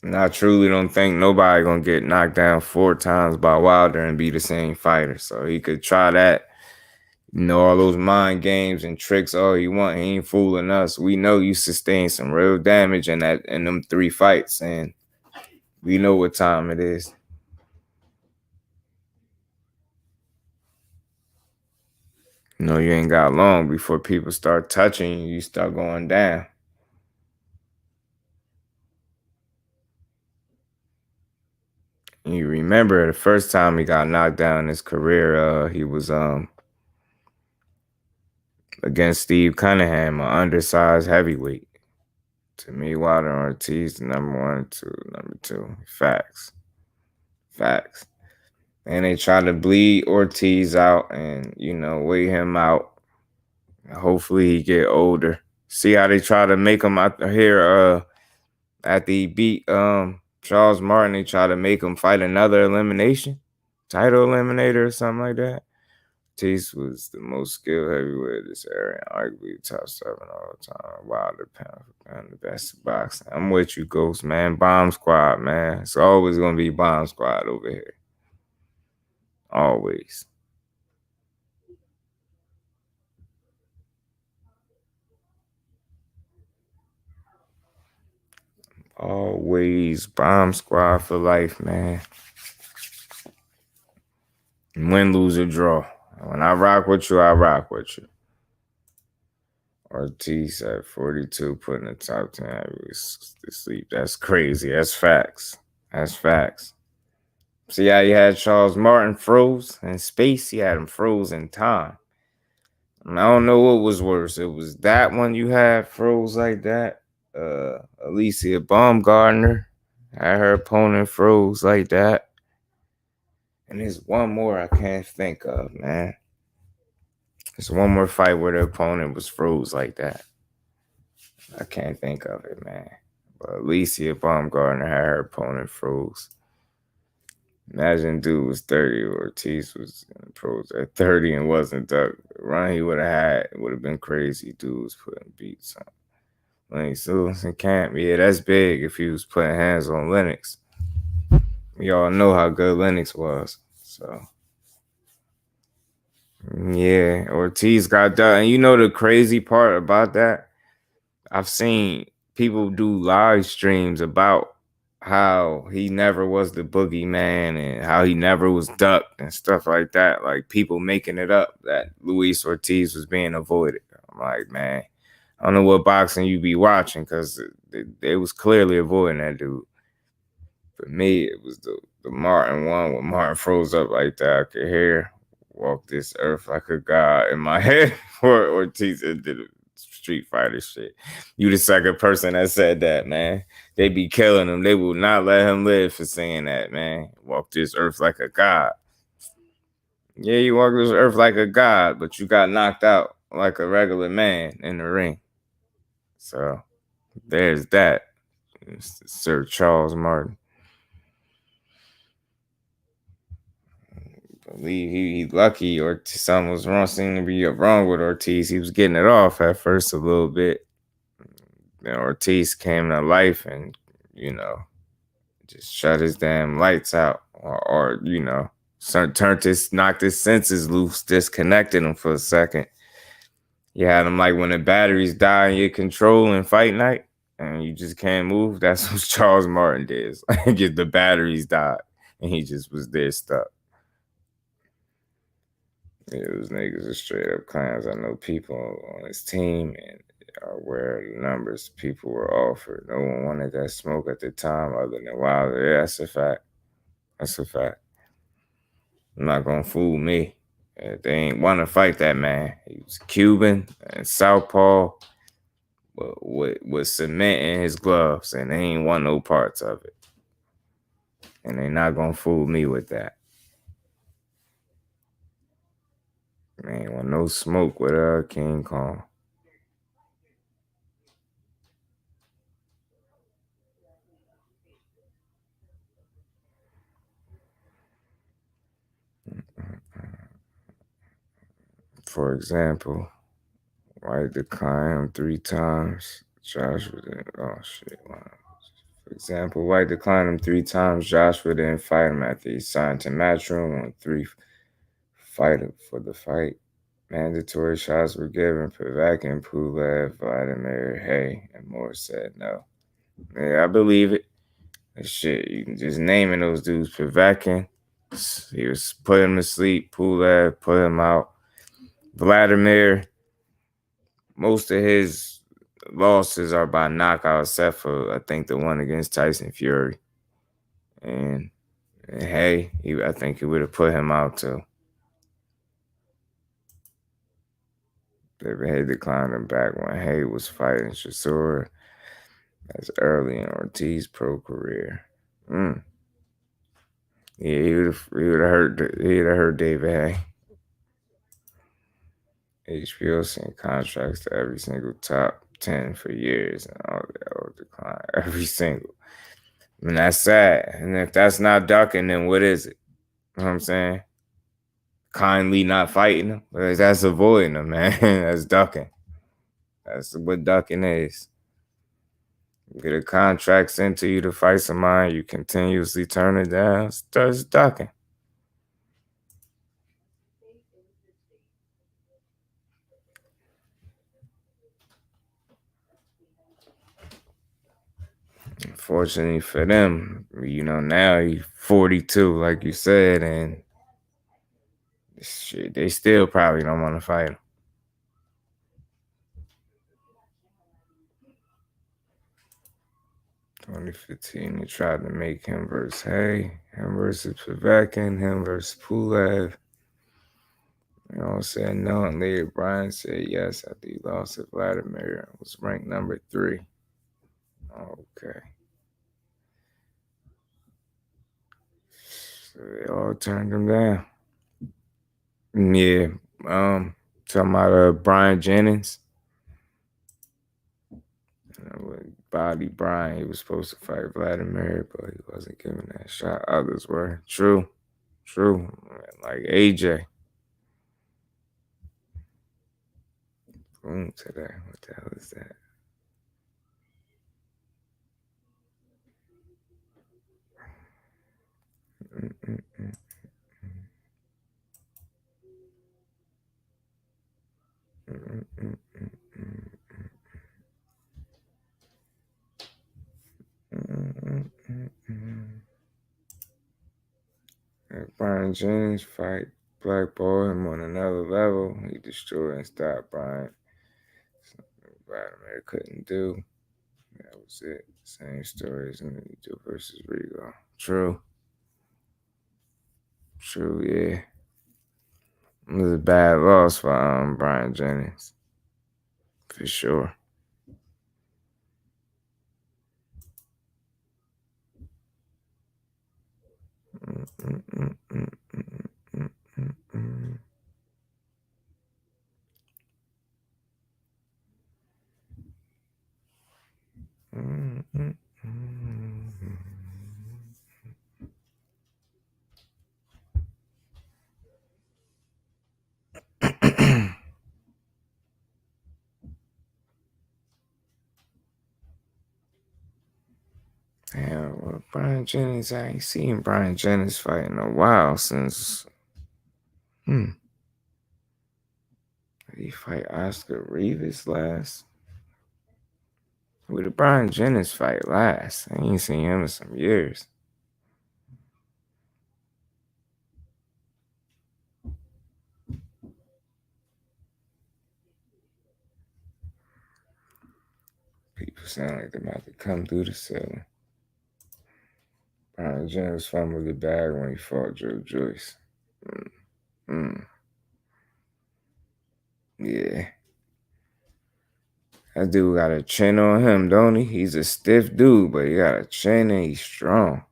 And I truly don't think nobody gonna get knocked down 4 times by Wilder and be the same fighter. So he could try that. You know, all those mind games and tricks all you want. He ain't fooling us. We know you sustained some real damage in them 3 fights, and we know what time it is. You know, you ain't got long before people start touching you. You start going down. And you remember the first time he got knocked down in his career, he was against Steve Cunningham, an undersized heavyweight. To me, Wilder and Ortiz, number 1, 2, number 2. Facts. And they try to bleed Ortiz out and, you know, weigh him out. Hopefully he get older. See how they try to make him out here after he beat Charles Martin, they try to make him fight another elimination, title eliminator or something like that. Ortiz was the most skilled heavyweight of this era, arguably top 7 all the time. Wilder, pound the best boxing. I'm with you, Ghost, man. Bomb Squad, man. It's always gonna be Bomb Squad over here. Always. Always Bomb Squad for life, man. Win, lose, or draw. When I rock with you, I rock with you. Ortiz at 42, putting the top 10 heavyweights to sleep. That's crazy. That's facts. That's facts. See how you had Charles Martin froze in space? He had him froze in time. And I don't know what was worse. It was that one you had froze like that. Alicia Baumgartner had her opponent froze like that. And there's one more I can't think of, man. There's one more fight where the opponent was froze like that. I can't think of it, man. But Alicia Baumgartner had her opponent froze. Imagine dude was 30, Ortiz was in the pros at 30 and wasn't duck. Run he would have had would have been crazy. Dude was putting beats on. Lennox Lewis and Camp, yeah, that's big if he was putting hands on Lennox. We all know how good Lennox was. So yeah, Ortiz got done. And you know the crazy part about that? I've seen people do live streams about how he never was the boogeyman and how he never was ducked and stuff like that. Like people making it up that Luis Ortiz was being avoided. I'm like, man, I don't know what boxing you be watching because they was clearly avoiding that dude. For me, it was the Martin one when Martin froze up like that. I could hear walk this earth like a god in my head. Or Ortiz did the Street Fighter shit. You the second person that said that, man. They be killing him. They will not let him live for saying that, man. Walk this earth like a god. Yeah, you walk this earth like a god, but you got knocked out like a regular man in the ring. So there's that. It's Sir Charles Martin. Believe he lucky or something was wrong. Seemed to be wrong with Ortiz. He was getting it off at first a little bit. Then Ortiz came to life and just shut his damn lights out, or knocked his senses loose, disconnected him for a second. You had him like when the batteries die in your control in fight night, and you just can't move. That's what Charles Martin did. Like the batteries died, and he just was there stuck. Yeah, those niggas are straight up clowns. I know people on his team and are aware of the numbers people were offered. No one wanted that smoke at the time other than Wilder. Yeah, that's a fact. That's a fact. I'm not gonna fool me. They ain't want to fight that man. He was Cuban and southpaw, but with cement in his gloves, and they ain't want no parts of it. And they not gonna fool me with that. They ain't want no smoke with King Kong. For example, White declined him 3 times. Joshua didn't. Oh shit! Wow. For example, White declined him 3 times. Joshua didn't fight him after he signed to Matchroom on 3 fighter for the fight. Mandatory shots were given. Povetkin, Pulev, Vladimir, Hay, and more said no. Yeah, I believe it. Shit, you can just naming those dudes. Povetkin, he was put him to sleep. Pulev put him out. Vladimir, most of his losses are by knockout, except for I think the one against Tyson Fury. And hey, I think he would have put him out too. Hay declined him back when Hay was fighting Shakur. That's early in Ortiz's pro career. Yeah, he would have hurt David Hay. HBO sent contracts to every single top 10 for years, and all that will decline. Every single. I mean, that's sad. And if that's not ducking, then what is it? You know what I'm saying? Kindly not fighting them. That's avoiding them, man. That's ducking. That's what ducking is. You get a contract sent to you to fight somebody, you continuously turn it down. That's ducking. Unfortunately for them, now he's 42, like you said, and Shit, they still probably don't want to fight him. 2015, they tried to make him versus Hay, him versus Povetkin, him versus Pulev. You know, said no, and later Brian said yes after he lost to Vladimir and was ranked number 3. Okay. So they all turned him down. Yeah. Talking about Brian Jennings. Body Brian, he was supposed to fight Vladimir, but he wasn't given that shot. Others were. True. Like AJ. Boom to that. What the hell is that? Mm-mm-mm. Brian James fight blackball him on another level. He destroyed and stopped Brian. Something Vladimir couldn't do. That was it. Same story as Nito versus Rigo. True, yeah. It was a bad loss for Brian Jennings. For sure. Yeah, well, Brian Jennings, I ain't seen Brian Jennings fight in a while since. Did he fight Oscar Rivas last? Who did Brian Jennings fight last? I ain't seen him in some years. People sound like they're about to come through the ceiling. Brian Jennings fumbled the bag when he fought Joe Joyce. Yeah. That dude got a chin on him, don't he? He's a stiff dude, but he got a chin and he's strong.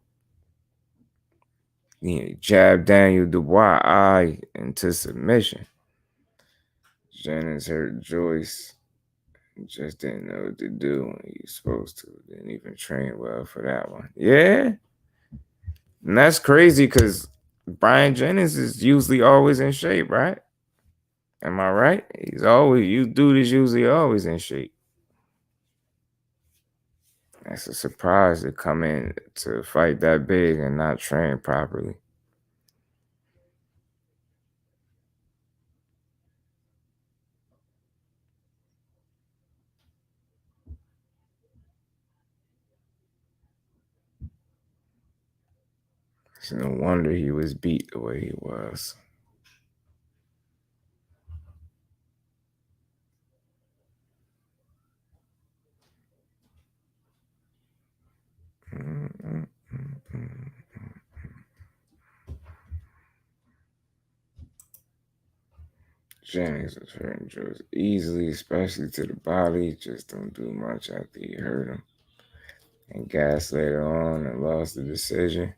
He jabbed Daniel Dubois' eye into submission. Jennings hurt Joyce. Just didn't know what to do when he was supposed to. Didn't even train well for that one. Yeah. And that's crazy because Brian Jennings is usually always in shape, right? Am I right? Dude is usually always in shape. That's a surprise to come in to fight that big and not train properly. It's no wonder he was beat the way he was. Jennings was hurting Joyce easily, especially to the body. Just don't do much after he hurt him. And gas later on and lost the decision.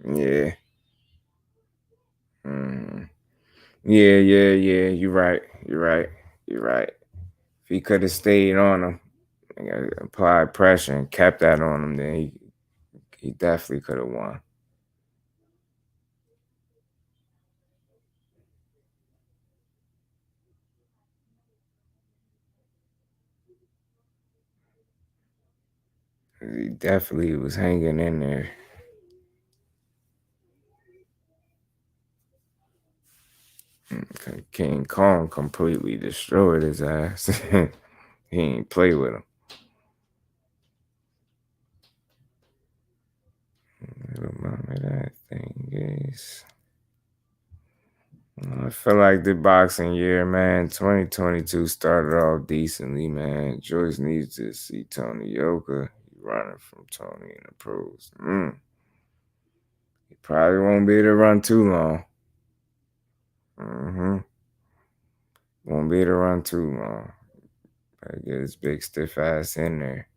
Yeah. Yeah. You're right. If he could have stayed on him and applied pressure and kept that on him, then he definitely could have won. He definitely was hanging in there. King Kong completely destroyed his ass. He ain't play with him. Little mommy, that thing is. I feel like the boxing year, man, 2022 started off decently, man. Joyce needs to see Tony Yoka. He running from Tony in the pros. He probably won't be able to run too long. Won't be able to run too long. Gotta get his big stiff ass in there.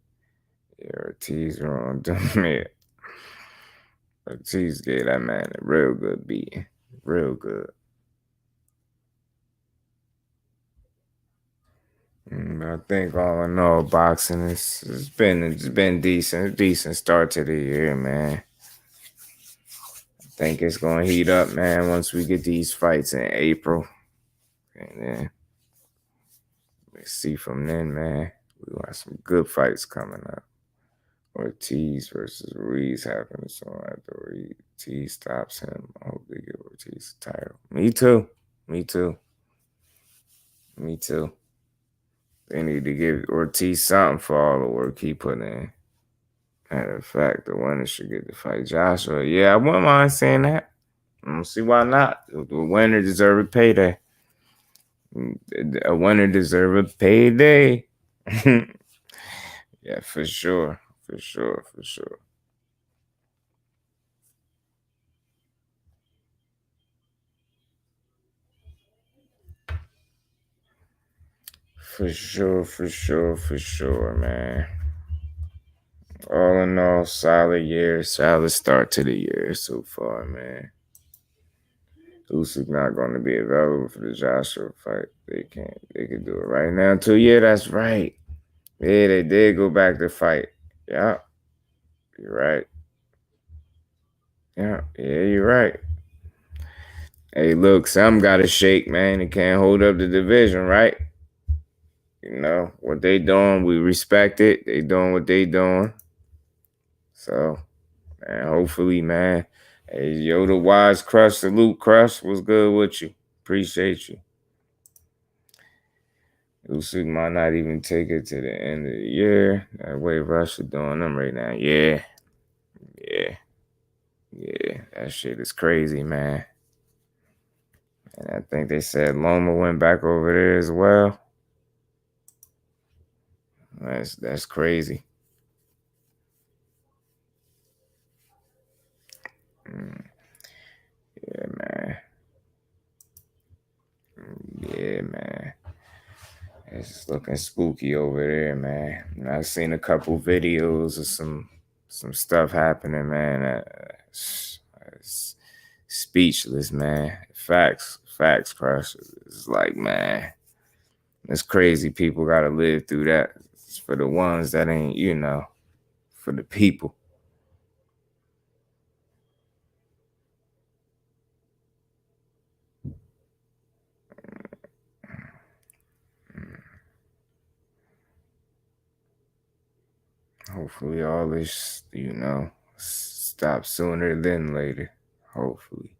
Yeah, Ortiz wrong doing it. Ortiz gave that man a real good beating. Real good. I think all in all, boxing it's been decent start to the year, man. I think it's gonna heat up, man, once we get these fights in April, and then let's see from then, man. We got some good fights coming up. Ortiz versus Ruiz happens, so after Ortiz stops him, I hope they give Ortiz the title. Me too. They need to give Ortiz something for all the work he put in. Matter of fact, the winner should get to fight Joshua. Yeah, I wouldn't mind saying that. I don't see why not. The winner deserves a payday. A winner deserves a payday. Yeah, for sure. For sure, man. All in all, solid year, solid start to the year so far, man. Usyk not going to be available for the Joshua fight. They can do it right now too. Yeah, that's right. Yeah, they did go back to fight. Yeah, you're right. Yeah, you're right. Hey, look, some got to shake, man. They can't hold up the division, right? You know what they doing. We respect it. They doing what they doing. So, man, hopefully, man. Hey, Yoda Wise Crush, salute Crush. What's good with you? Appreciate you. Usyk might not even take it to the end of the year. That way Russia doing them right now. Yeah. That shit is crazy, man. And I think they said Loma went back over there as well. That's crazy. Yeah, man. It's looking spooky over there, man. And I've seen a couple videos of some stuff happening, man. It's speechless, man. Facts, Crush. It's like, man, it's crazy. People got to live through that. It's for the ones that ain't, for the people. Hopefully all this, stops sooner than later. Hopefully.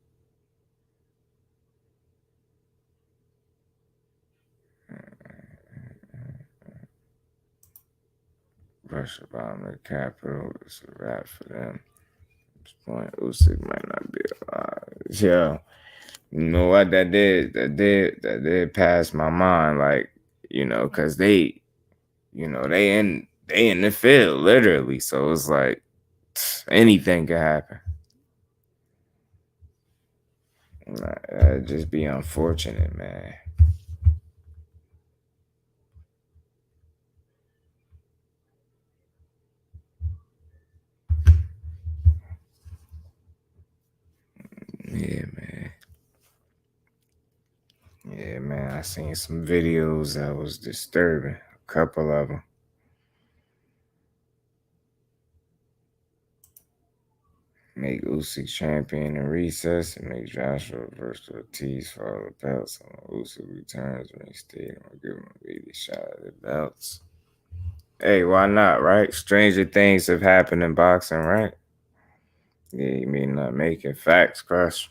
Russia bomb the capital. It's a wrap for them. At this point, Usyk might not be alive. Yeah. You know what? That did pass my mind. Like, because they in the field, literally. So it's like anything could happen. That'd just be unfortunate, man. Yeah, man. Yeah, man. I seen some videos that was disturbing. A couple of them. Make Usyk champion in recess and make Joshua versus Ortiz for all the belts. Usyk returns when he stayed and give him a really shot at the belts. Hey, why not, right? Stranger things have happened in boxing, right? Yeah, you mean not making facts, Crush?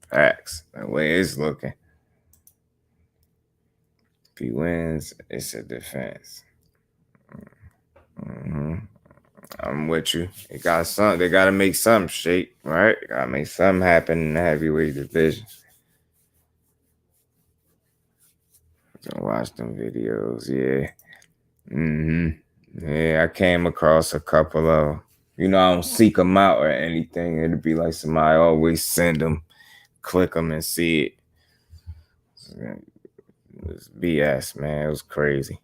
Facts. That way it's looking. If he wins, it's a defense. I'm with you. They got something. They got to make something shake, right? Got to make something happen in the heavyweight division. I watched them videos, yeah. Yeah, I came across a couple of them. You know, I don't seek them out or anything. It'd be like somebody always send them, click them, and see it. It was BS, man. It was crazy.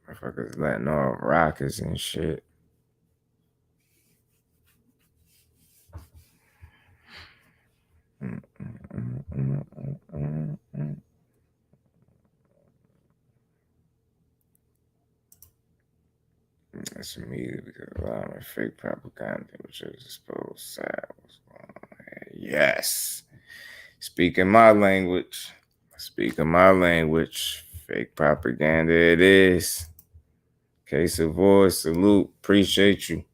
Motherfuckers letting off rockets and shit. That's immediately because a lot of fake propaganda, which is exposed sad was going on. Yes. Speaking my language. Fake propaganda it is. Case of voice, salute, appreciate you.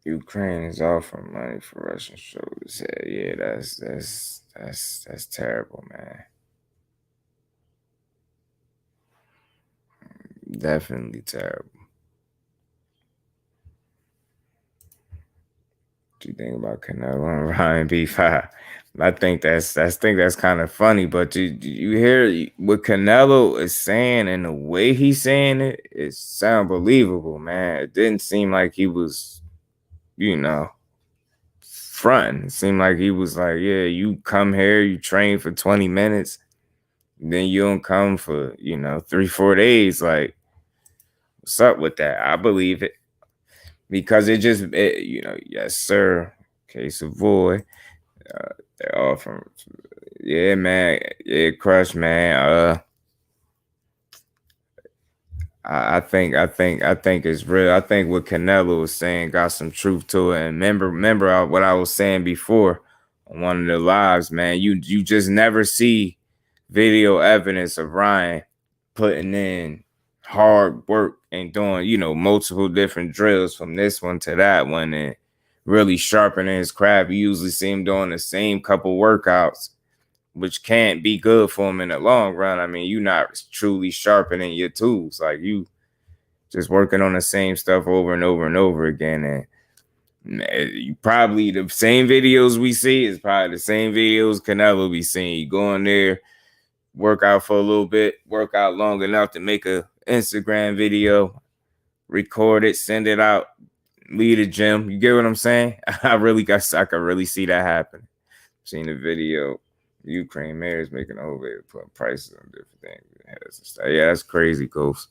Ukraine is offering money for Russian soldiers. Yeah, that's terrible, man. Definitely terrible. What you think about Canelo and Ryan B5? I think that's kind of funny, but you hear what Canelo is saying and the way he's saying it, it sound believable, man. It didn't seem like he was, fronting. It seemed like he was like, yeah, you come here, you train for 20 minutes, then you don't come for, 3-4 days. Like, what's up with that? I believe it. Because yes, sir. Case of boy. They're all from, yeah, man. Yeah, crush, man. I think it's real. I think what Canelo was saying got some truth to it. And remember what I was saying before on one of the lives, man. You just never see video evidence of Ryan putting in hard work and doing, multiple different drills from this one to that one and really sharpening his craft. You usually see him doing the same couple workouts, which can't be good for him in the long run. I mean, you're not truly sharpening your tools. Like, you just working on the same stuff over and over and over again. And you probably the same videos we see is probably the same videos Canelo be seeing. You go in there, work out for a little bit, work out long enough to make a Instagram video, record it, send it out, leave the gym. You get what I'm saying? I could really see that happen. Seen the video. Ukraine mayor is making a whole way of putting prices on different things. Yeah, that's crazy, Ghost.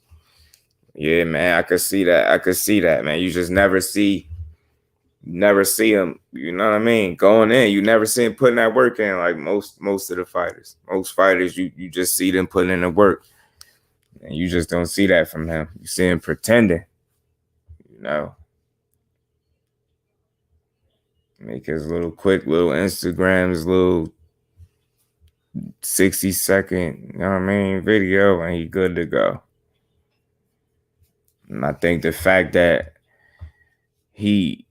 Yeah, man, I could see that. Man. You just never see him. You know what I mean? Going in, you never see him putting that work in. Like most of the fighters. Most fighters, you just see them putting in the work, and you just don't see that from him. You see him pretending. Make his little quick little Instagrams, little 60-second, video, and he good to go. And I think the fact that he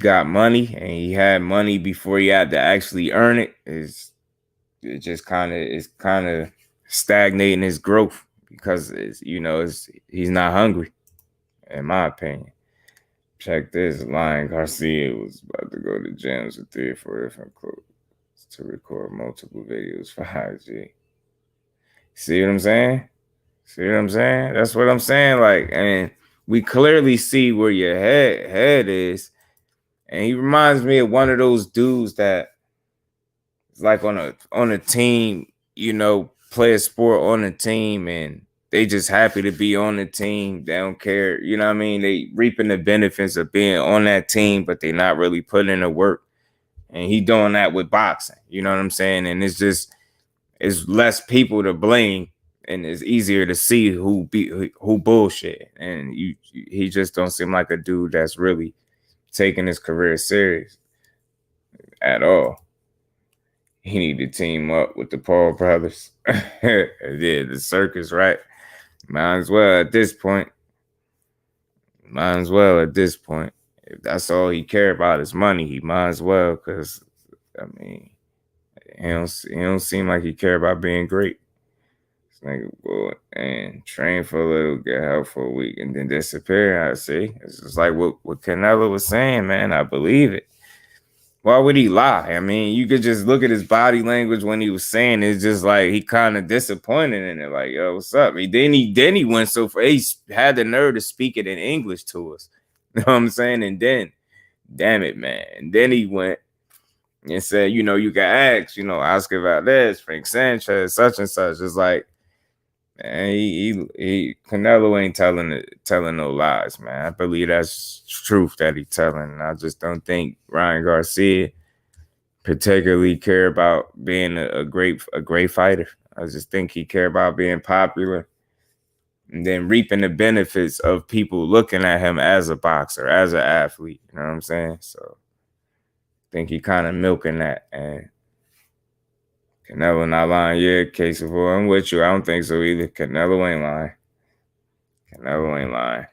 got money and he had money before he had to actually earn it is kind of stagnating his growth because he's not hungry, in my opinion. Check this line. Garcia was about to go to gyms with 3 or 4 different clothes to record multiple videos for IG. See what I'm saying? That's what I'm saying. Like, and we clearly see where your head is. And he reminds me of one of those dudes that is like on a team, play a sport on a team and they just happy to be on the team. They don't care. You know what I mean? They reaping the benefits of being on that team, but they not really putting in the work. And he doing that with boxing. You know what I'm saying? And it's less people to blame and it's easier to see who bullshit. And he just don't seem like a dude that's really taking his career serious at all. He need to team up with the Paul brothers. Yeah, the circus, right? Might as well at this point. If that's all he care about is money, he might as well, because he don't seem like he care about being great. This nigga boy and train for a little, get help for a week, and then disappear. I see. It's just like what Canelo was saying, man. I believe it. Why would he lie? I mean, you could just look at his body language when he was saying it's just like he kind of disappointed in it. Like, yo, what's up? Then he went so far. He had the nerve to speak it in English to us. You know what I'm saying? And then, damn it, man. And then he went and said, you can ask, Oscar Valdez, Frank Sanchez, such and such. It's like, man, he Canelo ain't telling no lies, man. I believe that's truth that he telling. I just don't think Ryan Garcia particularly care about being a great fighter. I just think he care about being popular and then reaping the benefits of people looking at him as a boxer, as an athlete. You know what I'm saying? So I think he kind of milking that. And Canelo not lying. Yeah, case of war. I'm with you. I don't think so either. Canelo ain't lying. Canelo ain't lying.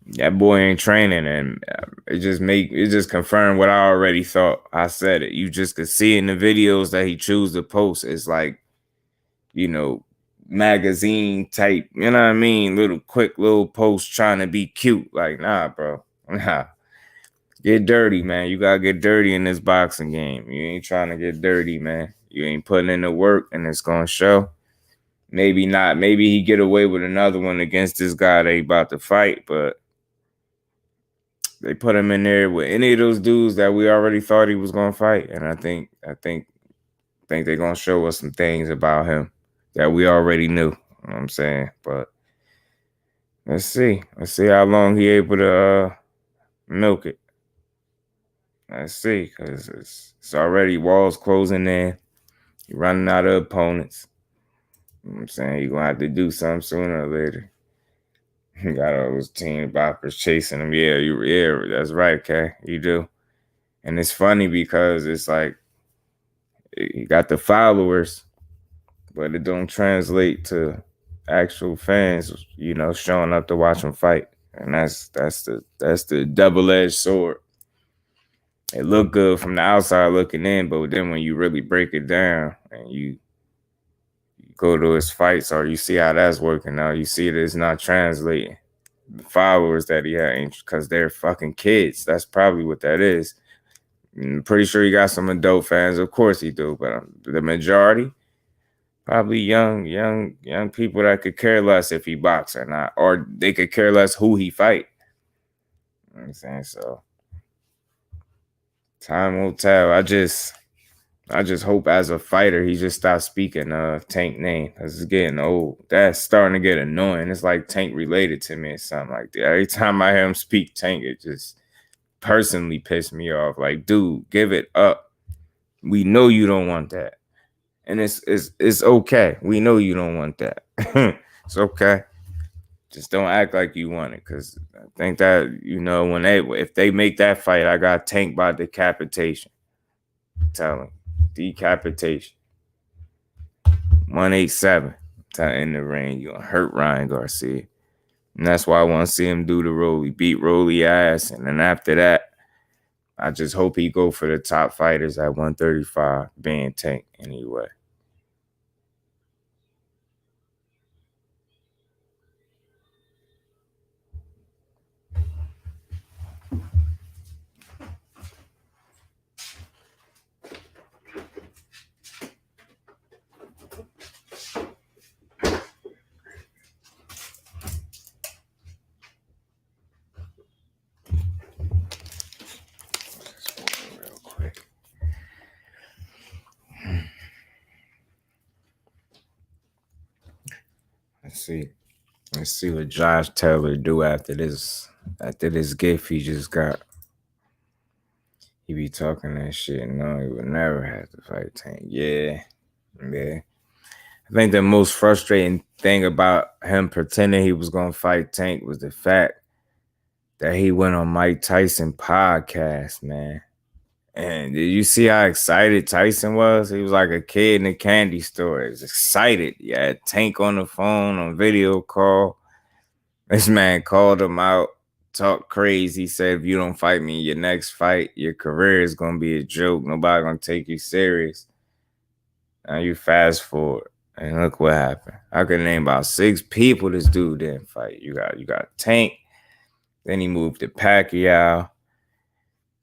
That boy ain't training, and it just confirmed what I already thought. I said it. You just could see in the videos that he choose to post. It's like, magazine type. You know what I mean? Quick little post trying to be cute. Like, nah, bro. Nah. Get dirty, man. You gotta get dirty in this boxing game. You ain't trying to get dirty, man. You ain't putting in the work, and it's gonna show. Maybe not. Maybe he get away with another one against this guy that he about to fight, but they put him in there with any of those dudes that we already thought he was gonna fight, and I think they're gonna show us some things about him that we already knew. You know what I'm saying? But let's see how long he able to milk it. Let's see, because it's already walls closing in. You're running out of opponents. You know what I'm saying? You're gonna have to do something sooner or later. You got all those teen boppers chasing him. Yeah, that's right, Kay. You do. And it's funny because it's like you got the followers, but it don't translate to actual fans, showing up to watch him fight. And that's the double-edged sword. It looked good from the outside looking in, but then when you really break it down and you go to his fights or you see how that's working out, you see that it's not translating. The followers that he had, because they're fucking kids. That's probably what that is. I'm pretty sure he got some adult fans. Of course he do, but the majority, probably young people that could care less if he box or not, or they could care less who he fight. You know what I'm saying? So time will tell. I just hope as a fighter he just stops speaking Tank name, because it's getting old. That's starting to get annoying. It's like Tank related to me or something like that. Every time I hear him speak Tank, it just personally pissed me off. Like, dude, give it up. We know you don't want that. And it's okay. We know you don't want that. It's okay. Just don't act like you want it, because I think that, if they make that fight, I got Tank by decapitation. Tell him. Decapitation. 187 in the ring. You're gonna hurt Ryan Garcia. And that's why I want to see him do the Rolly, beat Rolly ass. And then after that, I just hope he go for the top fighters at 135, being Tank anyway. Let's see what Josh Taylor do after this gift he just got. He be talking that shit. No, he would never have to fight Tank. Yeah. I think the most frustrating thing about him pretending he was gonna fight Tank was the fact that he went on Mike Tyson podcast, man. And did you see how excited Tyson was? He was like a kid in a candy store. He was excited. He had Tank on the phone, on video call. This man called him out, talked crazy. He said, if you don't fight me in your next fight, your career is going to be a joke. Nobody going to take you serious. Now you fast forward. And look what happened. I could name about 6 people this dude didn't fight. You got Tank. Then he moved to Pacquiao.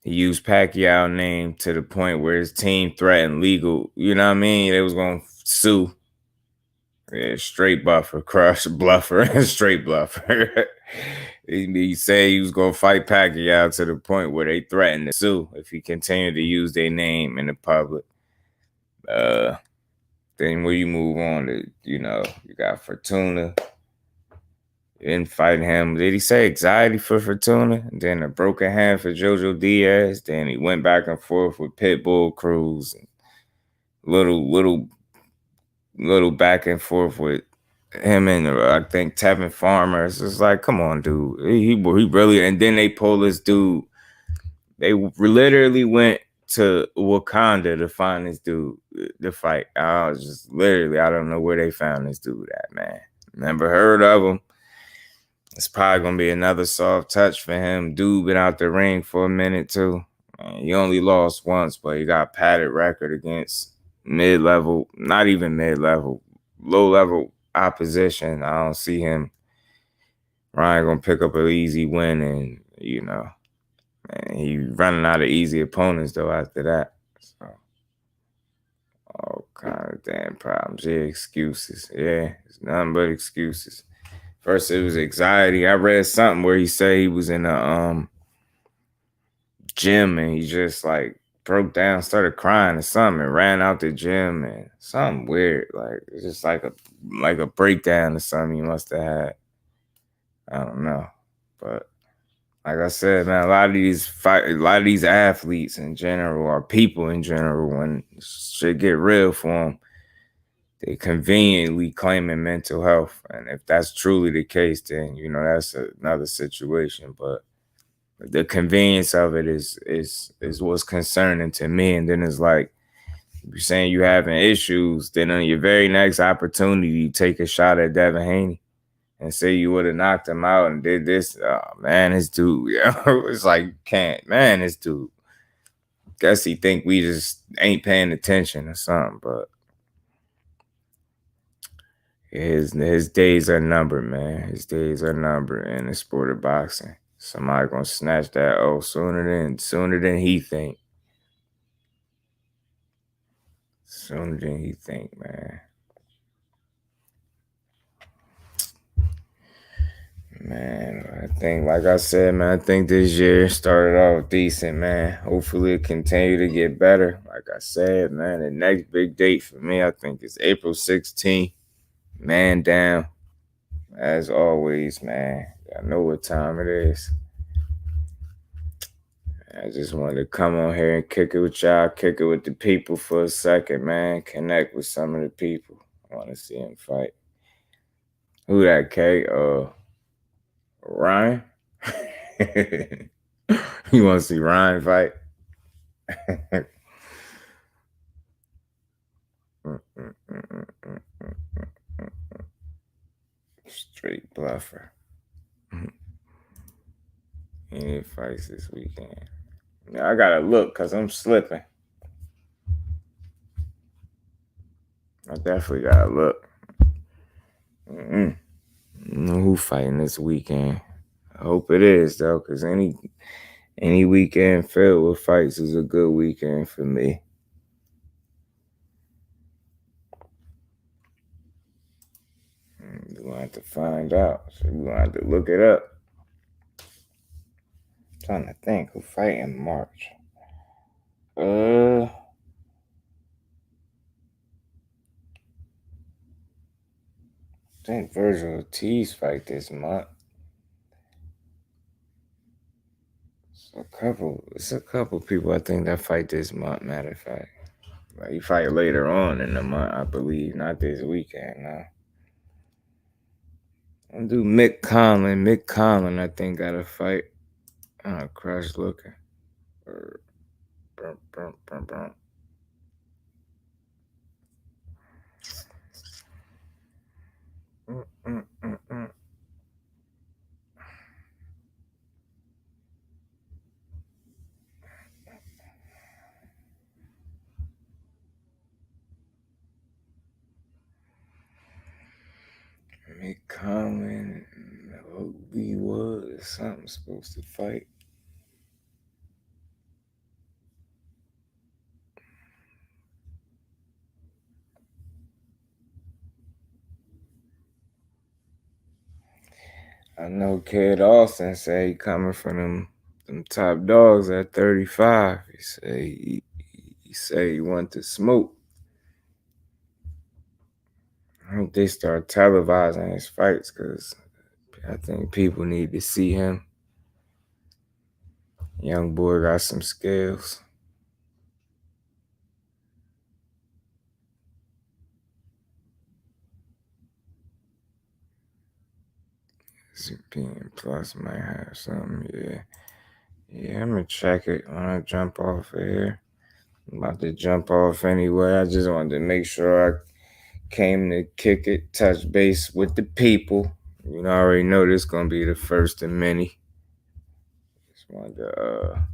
He used Pacquiao name to the point where his team threatened legal. You know what I mean? They was gonna sue. Yeah, straight buffer, crush, bluffer, straight bluffer. He said he was gonna fight Pacquiao to the point where they threatened to sue if he continued to use their name in the public. Then when you move on to, you got Fortuna. You didn't fight him. Did he say anxiety for Fortuna? And then a broken hand for Jojo Diaz. Then he went back and forth with Pitbull Cruz. And little back and forth with him and I think Tevin Farmer. It's just like, come on, dude. He really. And then they pull this dude. They literally went to Wakanda to find this dude to fight. I was just literally, I don't know where they found this dude at, man. Never heard of him. It's probably gonna be another soft touch for him. Dude been out the ring for a minute too. He only lost once, but he got padded record against mid-level, not even mid-level, low-level opposition. I don't see him. Ryan gonna pick up an easy win, and he running out of easy opponents though after that. So all kind of damn problems. Yeah, excuses. Yeah, it's nothing but excuses. First, it was anxiety. I read something where he said he was in a gym and he just like broke down, started crying or something, and ran out the gym and something weird. Like it's just like a breakdown or something he must have had. I don't know, but like I said, man, a lot of these athletes in general, or people in general, when shit get real for them, they conveniently claiming mental health. And if that's truly the case, then, that's another situation. But the convenience of it is what's concerning to me. And then it's like, if you're saying you're having issues, then on your very next opportunity, you take a shot at Devin Haney and say you would have knocked him out and did this. Oh, man, this dude, it's like, you can't, man, this dude. Guess he think we just ain't paying attention or something, but his days are numbered, man. His days are numbered in the sport of boxing. Somebody gonna snatch that sooner than he think. Sooner than he think, man. Man, I think, like I said, man, I think this year started off decent, man. Hopefully it continue to get better. Like I said, man, the next big date for me, I think, is April 16th. Man down. As always, man. I know what time it is. I just wanted to come on here and kick it with y'all, kick it with the people for a second, man. Connect with some of the people. I want to see him fight. Who that, K? Ryan? You want to see Ryan fight? Straight bluffer. Any fights this weekend? Now I gotta look because I'm slipping. I definitely gotta look. I don't know who fighting this weekend. I hope it is though, because any weekend filled with fights is a good weekend for me. We're gonna have to find out. So we're gonna have to look it up. I'm trying to think who fight in March. I think Virgil Ortiz fight this month. It's a couple people I think that fight this month, matter of fact. Like he fight later on in the month, I believe, not this weekend, no. I'll do Mick Conlon. Mick Conlon, I think, got a fight. Crush looking. McCollin, Obi was something supposed to fight. I know Kid Austin say he coming from them top dogs at 35. He say he want to smoke. I hope they start televising his fights because I think people need to see him. Young boy got some skills. CPN Plus might have something, yeah. Yeah, I'm gonna check it when I jump off of here. I'm about to jump off anyway. I just wanted to make sure I came to kick it, touch base with the people. You know, I already know this is gonna be the first of many. Just wanted to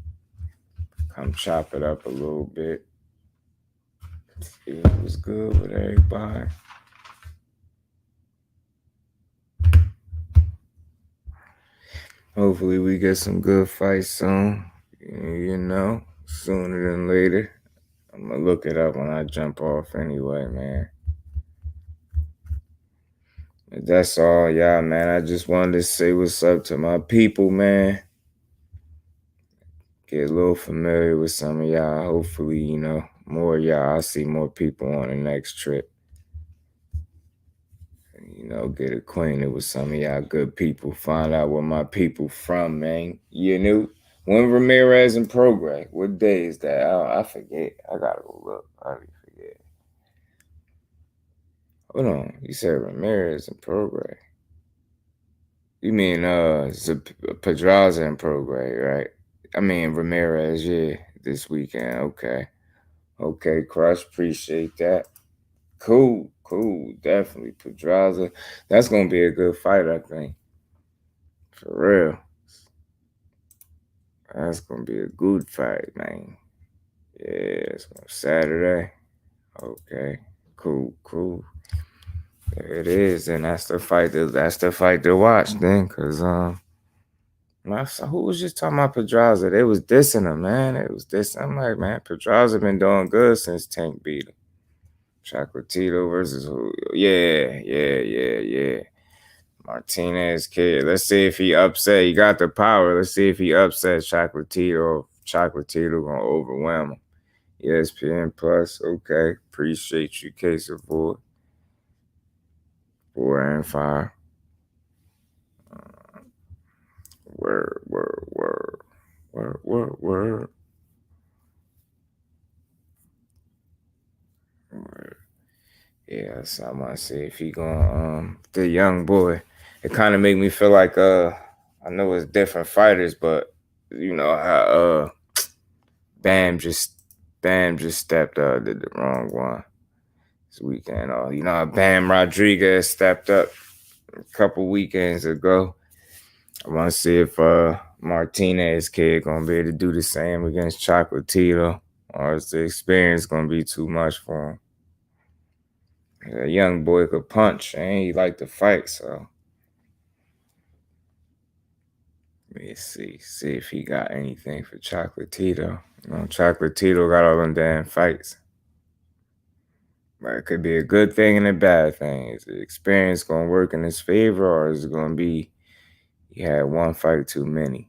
come chop it up a little bit. See what was good with everybody. Hopefully we get some good fights soon. You know, sooner than later. I'm gonna look it up when I jump off anyway, man. But that's all, y'all, man. I just wanted to say what's up to my people, man. Get a little familiar with some of y'all. Hopefully, you know, more of y'all. I'll see more people on the next trip. You know, get acquainted with some of y'all good people. Find out where my people from, man. You know, when Ramirez and Progress. What day is that? I forget. I gotta go look. I already forget. Hold on. You said Ramirez and Progress. You mean Pedraza and Progress, right? I mean Ramirez, yeah. This weekend. Okay, Crush. Appreciate that. Cool. Definitely Pedraza. That's gonna be a good fight, I think. For real. That's gonna be a good fight, man. Yeah, it's on Saturday. Okay, cool. There it is, and that's the fight. That's the fight to watch, then, cause who was just talking about Pedraza? They was dissing him, man. It was dissing. I'm like, man, Pedraza been doing good since Tank beat him. Chocolatito versus who? Yeah. Martinez kid. Let's see if he upset. He got the power. Let's see if he upsets Chocolatito. Chocolatito gonna overwhelm him. ESPN Plus. Okay. Appreciate you, Case of 4 and 5. Word. Yeah, so I'm gonna see if he gonna the young boy. It kind of make me feel like I know it's different fighters, but you know how Bam just stepped up, did the wrong one this weekend. You know how Bam Rodriguez stepped up a couple weekends ago. I want to see if Martinez kid gonna be able to do the same against Chocolatito, or is the experience gonna be too much for him? A young boy could punch and he like to fight, so let me see if he got anything for Chocolatito. You know, Chocolatito got all them damn fights. But it could be a good thing and a bad thing. Is the experience gonna work in his favor, or is it gonna be he had one fight too many?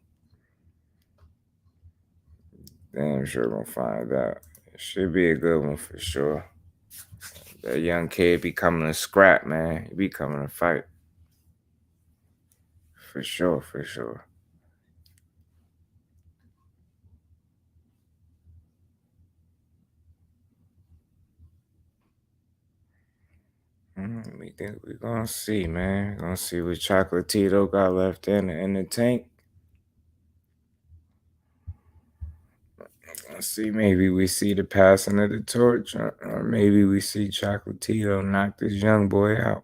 Damn sure gonna find out. It should be a good one for sure. That young kid be coming to scrap, man. He be coming to fight. For sure. We gonna see, man. Gonna see what Chocolatito got left in the tank. Gonna see, maybe we see the passing of the torch, or maybe we see Chocolatito knock this young boy out.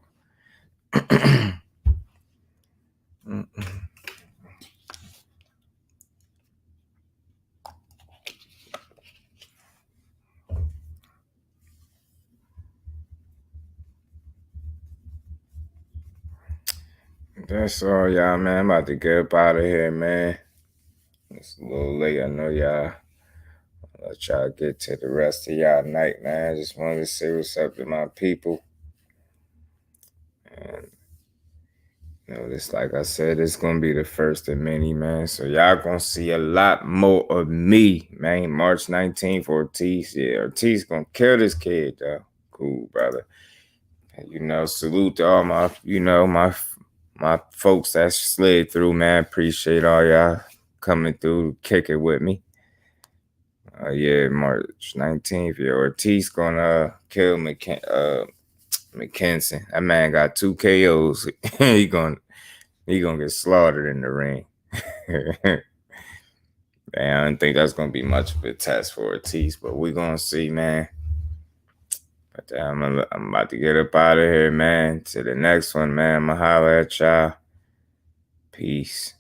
That's all, y'all, man. I'm about to get up out of here, man. It's a little late. I know y'all. I'll let y'all get to the rest of y'all night, man. I just wanted to say what's up to my people. And, this, like I said, it's going to be the first of many, man. So y'all going to see a lot more of me, man. March 19th, Ortiz. Yeah, Ortiz going to kill this kid, though. Cool, brother. And, salute to all my, my folks that slid through, man. Appreciate all y'all coming through, kick it with me. Yeah, March 19th. Yeah, Ortiz gonna kill McKenzie. That man got 2 KOs. he gonna get slaughtered in the ring. Man, I don't think that's gonna be much of a test for Ortiz, but we gonna see, man. But I'm about to get up out of here, man. To the next one, man. I'ma holler at y'all. Peace.